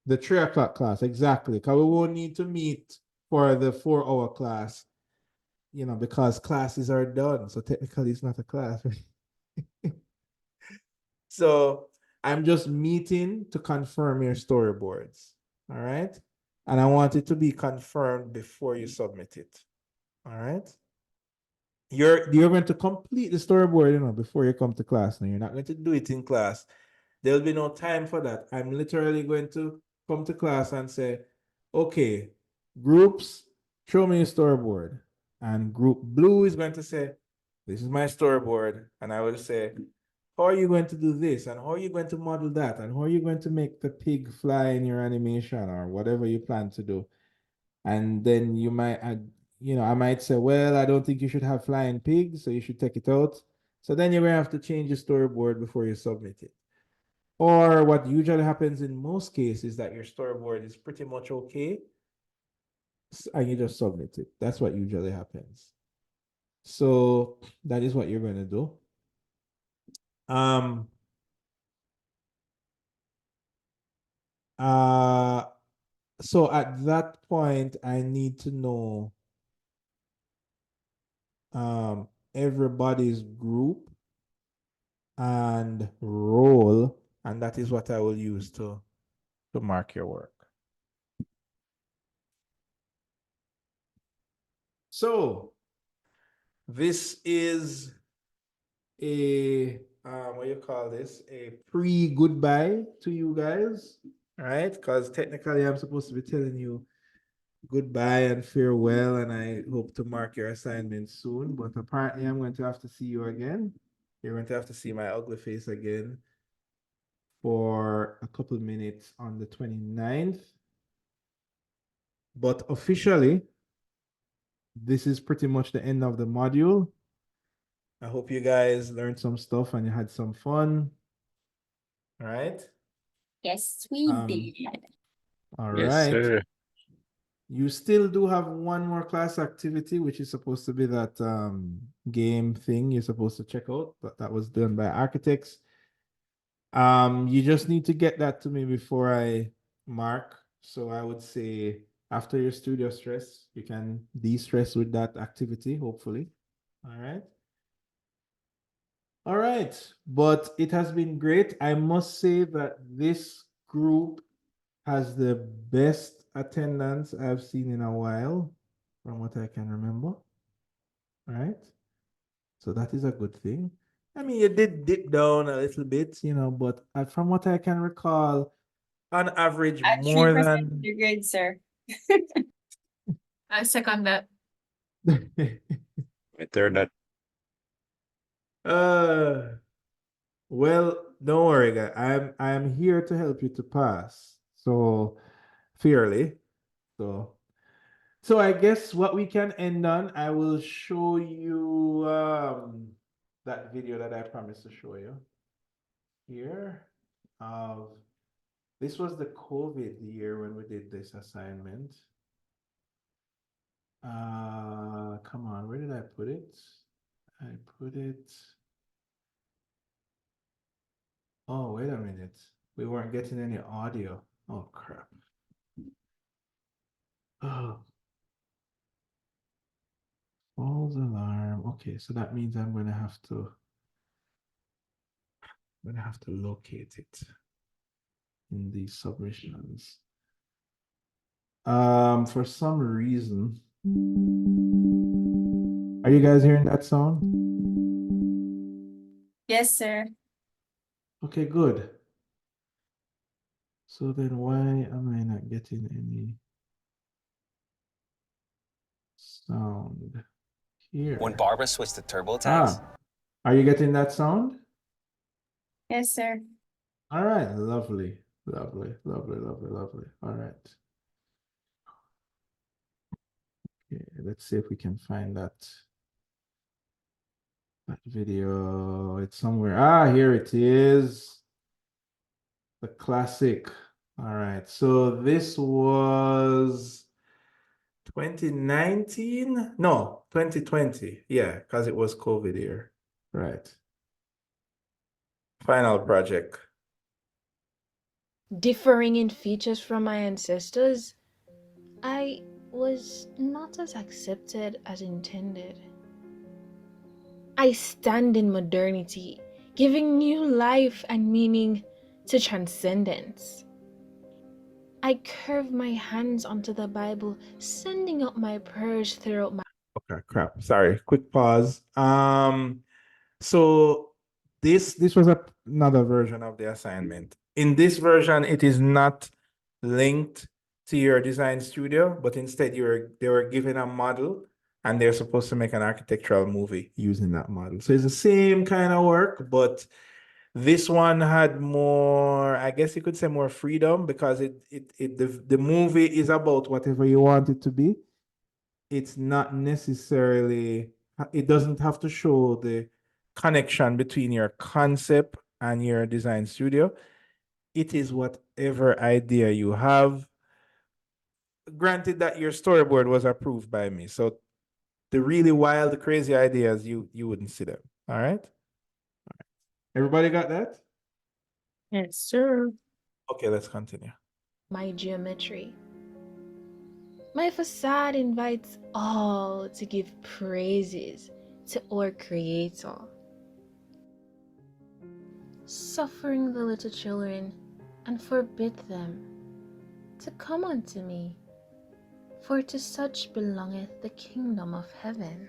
The 3 o'clock class, exactly. Because we won't need to meet for the 4 hour class, because classes are done. So technically it's not a class. So I'm just meeting to confirm your storyboards. All right. And I want it to be confirmed before you submit it. All right. You're going to complete the storyboard, before you come to class. Now you're not going to do it in class. There'll be no time for that. I'm literally going to come to class and say, okay, groups, show me your storyboard. And group blue is going to say, this is my storyboard. And I will say, how are you going to do this? And how are you going to model that? And how are you going to make the pig fly in your animation or whatever you plan to do? And then you might add, I might say, well, I don't think you should have flying pigs, so you should take it out. So then you're going to have to change your storyboard before you submit it. Or what usually happens in most cases is that your storyboard is pretty much okay, and you just submit it. That's what usually happens. So that is what you're going to do. So at that point, I need to know everybody's group and role, and that is what I will use to mark your work. So this is a what do you call this? A pre-goodbye to you guys, right? Because technically I'm supposed to be telling you goodbye and farewell, and I hope to mark your assignment soon. But apparently I'm going to have to see you again. You're going to have to see my ugly face again for a couple minutes on the 29th. But officially, this is pretty much the end of the module. I hope you guys learned some stuff and you had some fun. All right. Yes, we did. All Yes, right. sir. You still do have one more class activity, which is supposed to be that game thing you're supposed to check out, but that was done by architects. You just need to get that to me before I mark. So I would say after your studio stress, you can de-stress with that activity, hopefully. All right. All right, but it has been great. I must say that this group has the best attendance I've seen in a while, from what I can remember. All right, so that is a good thing. I mean, you did dip down a little bit, but from what I can recall, on average, At more 3%, than. you're good, sir. I second that. They're not. Well, don't worry, guy. I'm here to help you to pass. So fairly. So I guess what we can end on, I will show you that video that I promised to show you here. This was the COVID year when we did this assignment. Come on, where did I put it? I put it. Oh, wait a minute. We weren't getting any audio. Oh, crap. Oh. False alarm. Okay, so that means I'm gonna have to locate it in these submissions. For some reason, are you guys hearing that sound? Yes, sir. Okay, good. So then why am I not getting any sound here? When Barbara switched to TurboTax, Are you getting that sound? Yes, sir. All right, lovely, lovely, lovely, lovely, lovely. All right. Okay, let's see if we can find that video. It's somewhere. Here it is. The classic. All right. So this was 2019? No, 2020. Yeah, because it was COVID year. Right. Final project. Differing in features from my ancestors? I was not as accepted as intended. I stand in modernity, giving new life and meaning to transcendence. I curve my hands onto the Bible, sending up my prayers throughout my. Okay, crap. Sorry. Quick pause. So this was another version of the assignment. In this version, it is not linked to your design studio, but instead they were given a model and they're supposed to make an architectural movie using that model. So it's the same kind of work, but this one had more, I guess you could say more freedom because the movie is about whatever you want it to be. It's not necessarily, it doesn't have to show the connection between your concept and your design studio. It is whatever idea you have. Granted that your storyboard was approved by me. So the really wild, crazy ideas, you wouldn't see them. All right? Everybody got that? Yes, sir. Okay, let's continue. My geometry. My facade invites all to give praises to our Creator. Suffering the little children and forbid them to come unto me, for to such belongeth the kingdom of heaven.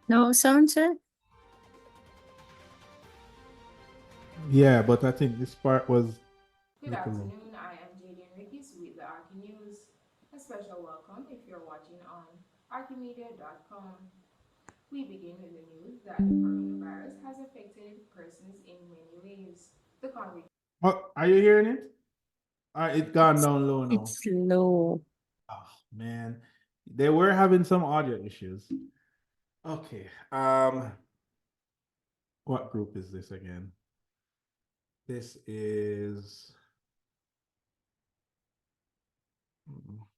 No sound, sir? Yeah, but I think this part was Good little low. afternoon. I am Jadian Rickis with the Archi News. A special welcome if you're watching on archimedia.com. We begin with the news that the coronavirus has affected persons in many ways. The congregation. Oh, are you hearing it? It gone down low now. It's low. Oh man, they were having some audio issues. Okay. What group is this again? This is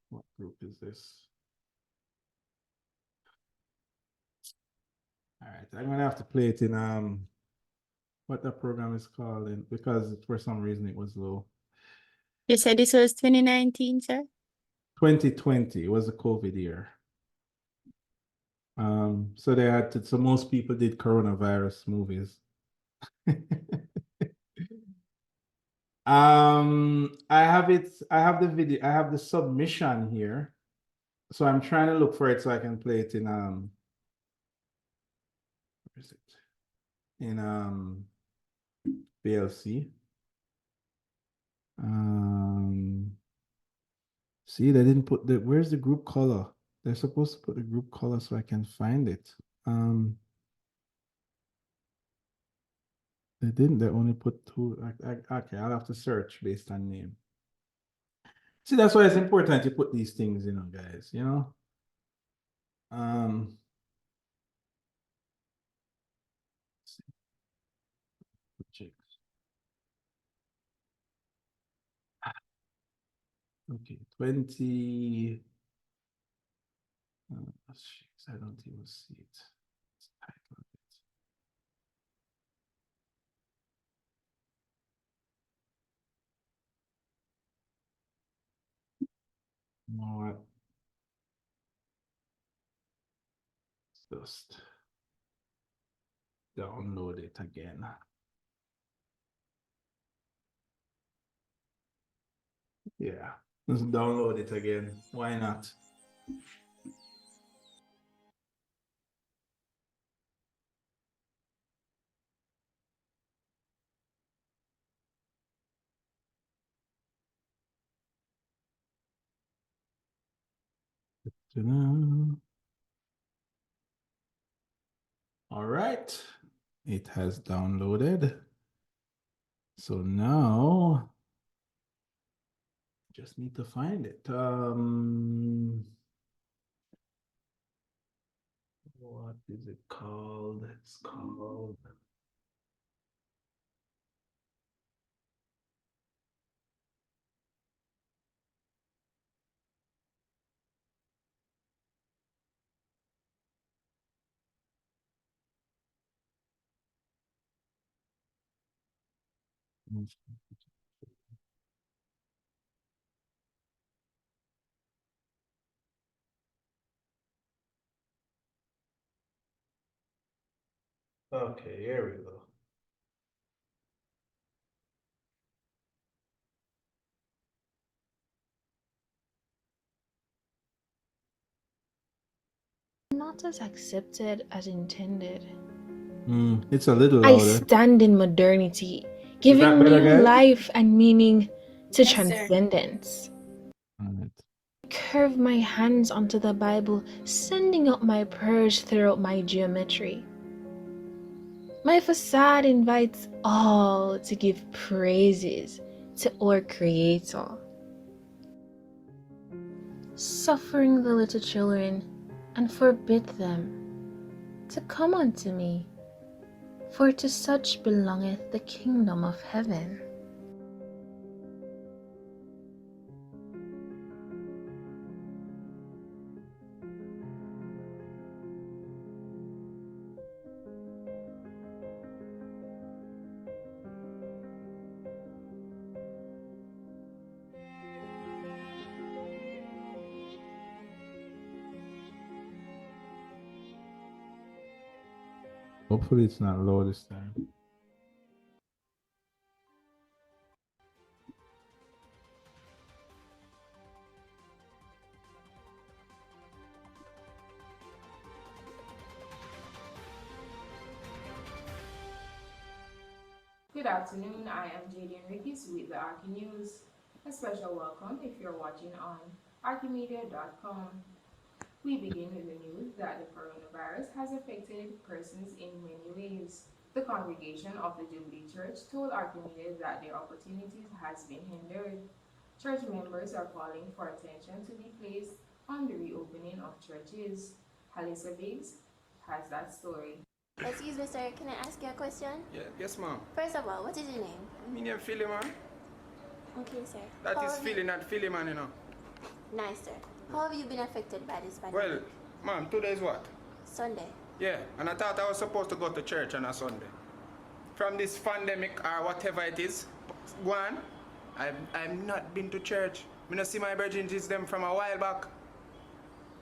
what group is this? All right, I'm gonna have to play it in what the program is called in because for some reason it was low. You said this was 2019, sir? 2020 was a COVID year. So they had to, so most people did coronavirus movies. I have it, I have the video, I have the submission here. So I'm trying to look for it so I can play it in where is it? In VLC. See, they didn't put the, where's the group color? They're supposed to put the group color so I can find it. They didn't, they only put two. Okay, I'll have to search based on name. See, that's why it's important to put these things, guys, check. Okay, 20. I don't even see it. Let's title it. You know what? Just download it again. Yeah, let's download it again. Why not? Ta-da. All right, it has downloaded. So now just need to find it. What is it called? It's called okay, here we go. Not as accepted as intended. It's a little I louder. stand in modernity, Is that giving better, new guys? life and meaning to Yes, sir. transcendence. All right. Curve my hands onto the Bible, sending up my prayers throughout my geometry. My facade invites all to give praises to our Creator. Suffering the little children and forbid them to come unto me, for to such belongeth the kingdom of heaven. Hopefully it's not low this time. Good afternoon, I am Jadian Rickis with the Arky News. A special welcome if you're watching on archimedia.com. We begin with the news that the coronavirus has affected persons in many ways. The congregation of the Jubilee Church told Archimedes that their opportunities has been hindered. Church members are calling for attention to be placed on the reopening of churches. Halissa Biggs has that story. Excuse me, sir. Can I ask you a question? Yeah, yes, ma'am. First of all, what is your name? My name Philly, man. Okay, sir. That How is have you- Philly, not Philly, man, you know. Nice, sir. How have you been affected by this pandemic? Well, ma'am, today is what? Sunday. Yeah, and I thought I was supposed to go to church on a Sunday. From this pandemic or whatever it is, go on. I've not been to church. Me not see my brethren them from a while back.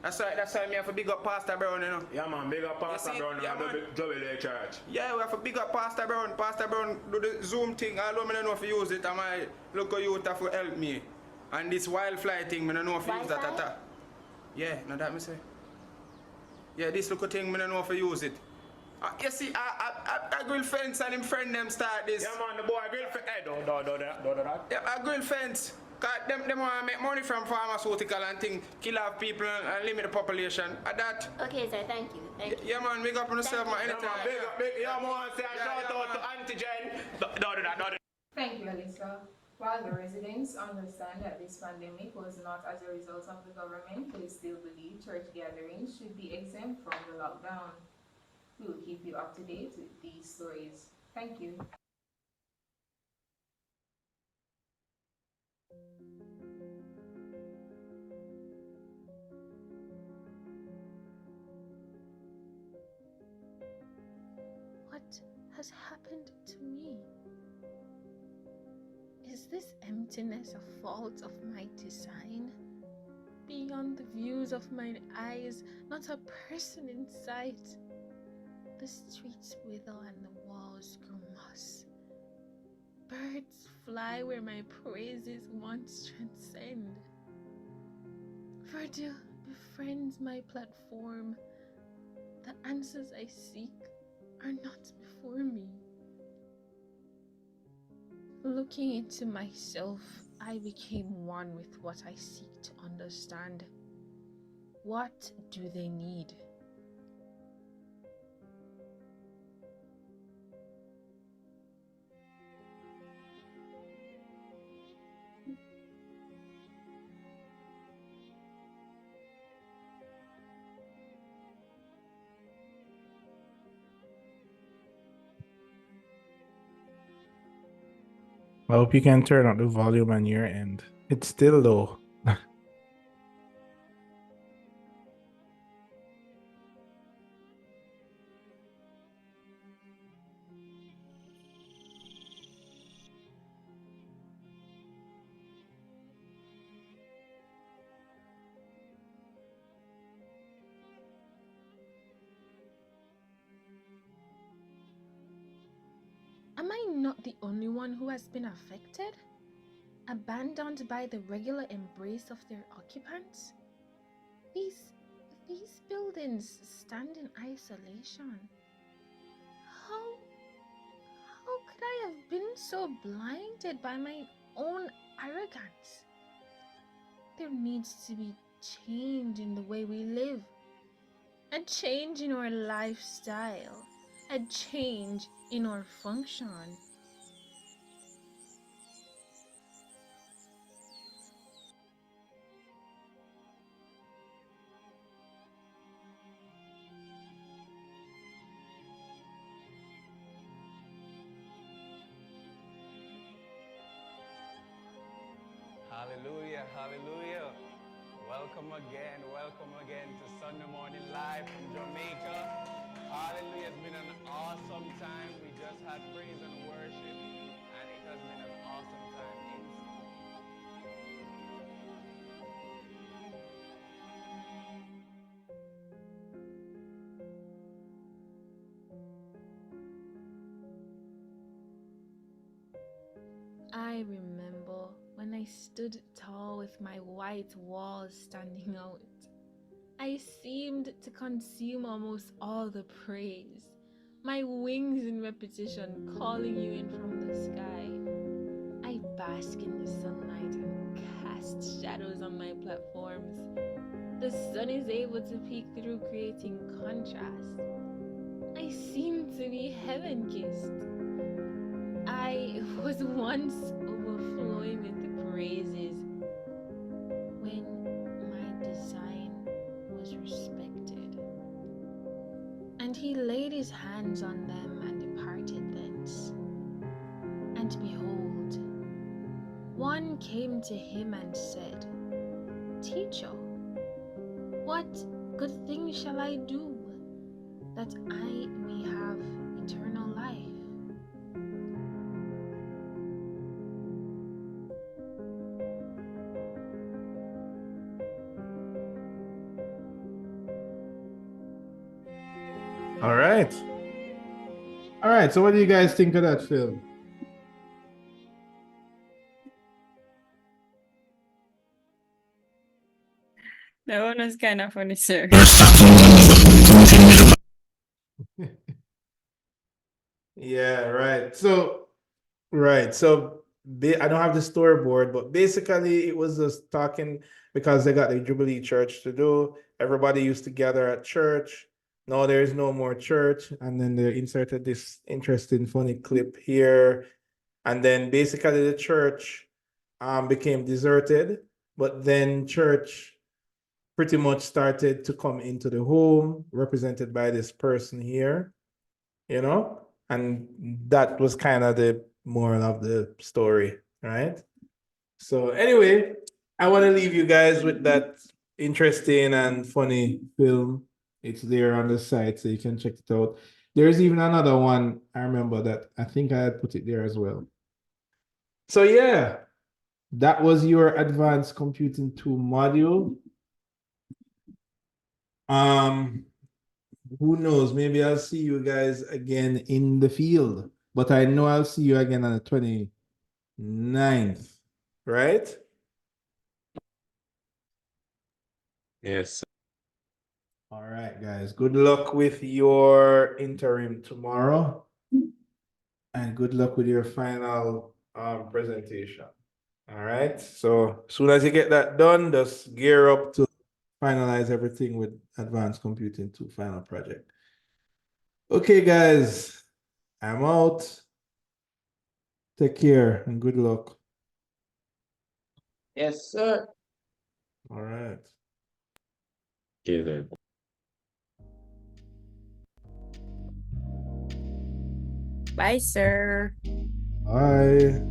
That's why me have to big up Pastor Brown, you know. Yeah, man, big up Pastor Brown yeah, and man. Jubilee Church. Yeah, we have to big up Pastor Brown. Pastor Brown do the Zoom thing. Although I don't know if you use it, and my local youth have to help me. And this wildfly thing, I don't know if you use that at all. Yeah, no that me say. Yeah, this little thing, I don't know if you use it. You see, I grill fence and him friend them start this. Yeah, man, the boy grill fence. Hey, don't do that. Yeah, I grill fence. Cause them want to make money from pharmaceutical and thing, kill off people and limit the population. At that. Okay, sir. Thank you. Thank you. Yeah, man, big up on yourself, man. Anytime. Yeah, man, say a shout out to Antigen. Don't do that. Thank you, Alyssa. While the residents understand that this pandemic was not as a result of the government, they still believe church gatherings should be exempt from the lockdown. We will keep you up to date with these stories. Thank you. What has happened to me? Is this emptiness a fault of my design? Beyond the views of mine eyes, not a person in sight. The streets wither and the walls grow moss. Birds fly where my praises once transcend. Verdure befriends my platform. The answers I seek are not before me. Looking into myself, I became one with what I seek to understand. What do they need? I hope you can turn up the volume on your end. It's still low. Am I not the only one who has been affected? Abandoned by the regular embrace of their occupants? These buildings stand in isolation. How could I have been so blinded by my own arrogance? There needs to be change in the way we live, a change in our lifestyle, a change in our function. Hallelujah, hallelujah. Welcome again to Sunday Morning Live from Jamaica. Hallelujah, it's been an awesome time. We just had praise and worship, and it has been an awesome time. I remember when I stood tall with my white walls standing out. I seemed to consume almost all the praise, my wings in repetition calling you in from the sky. I bask in the sunlight and cast shadows on my platforms. The sun is able to peek through, creating contrast. I seem to be heaven kissed. I was once overflowing with praises when my design was respected. And he laid his hands on them and departed thence. And behold, one came to him and said, Teacher, what good thing shall I do that I may have eternal life? All right. All right. So, what do you guys think of that film? That one was kind of funny, sir. Yeah, right. So, right. So, I don't have the storyboard, but basically, it was just talking because they got the Jubilee Church to do. Everybody used to gather at church. Now there is no more church. And then they inserted this interesting, funny clip here. And then basically, the church became deserted. But then, church pretty much started to come into the home, represented by this person here, you know? And that was kind of the moral of the story, right? So, anyway, I want to leave you guys with that interesting and funny film. It's there on the site, so you can check it out. There's even another one I remember that I think I had put it there as well. So, yeah, that was your Advanced Computing 2 module. Who knows? Maybe I'll see you guys again in the field, but I know I'll see you again on the 29th, right? Yes. All right, guys. Good luck with your interim tomorrow, and good luck with your final presentation. All right. So as soon as you get that done, just gear up to finalize everything with Advanced Computing 2 final project. Okay, guys, I'm out. Take care and good luck. Yes, sir. All right. Yeah, then. Bye, sir. Bye.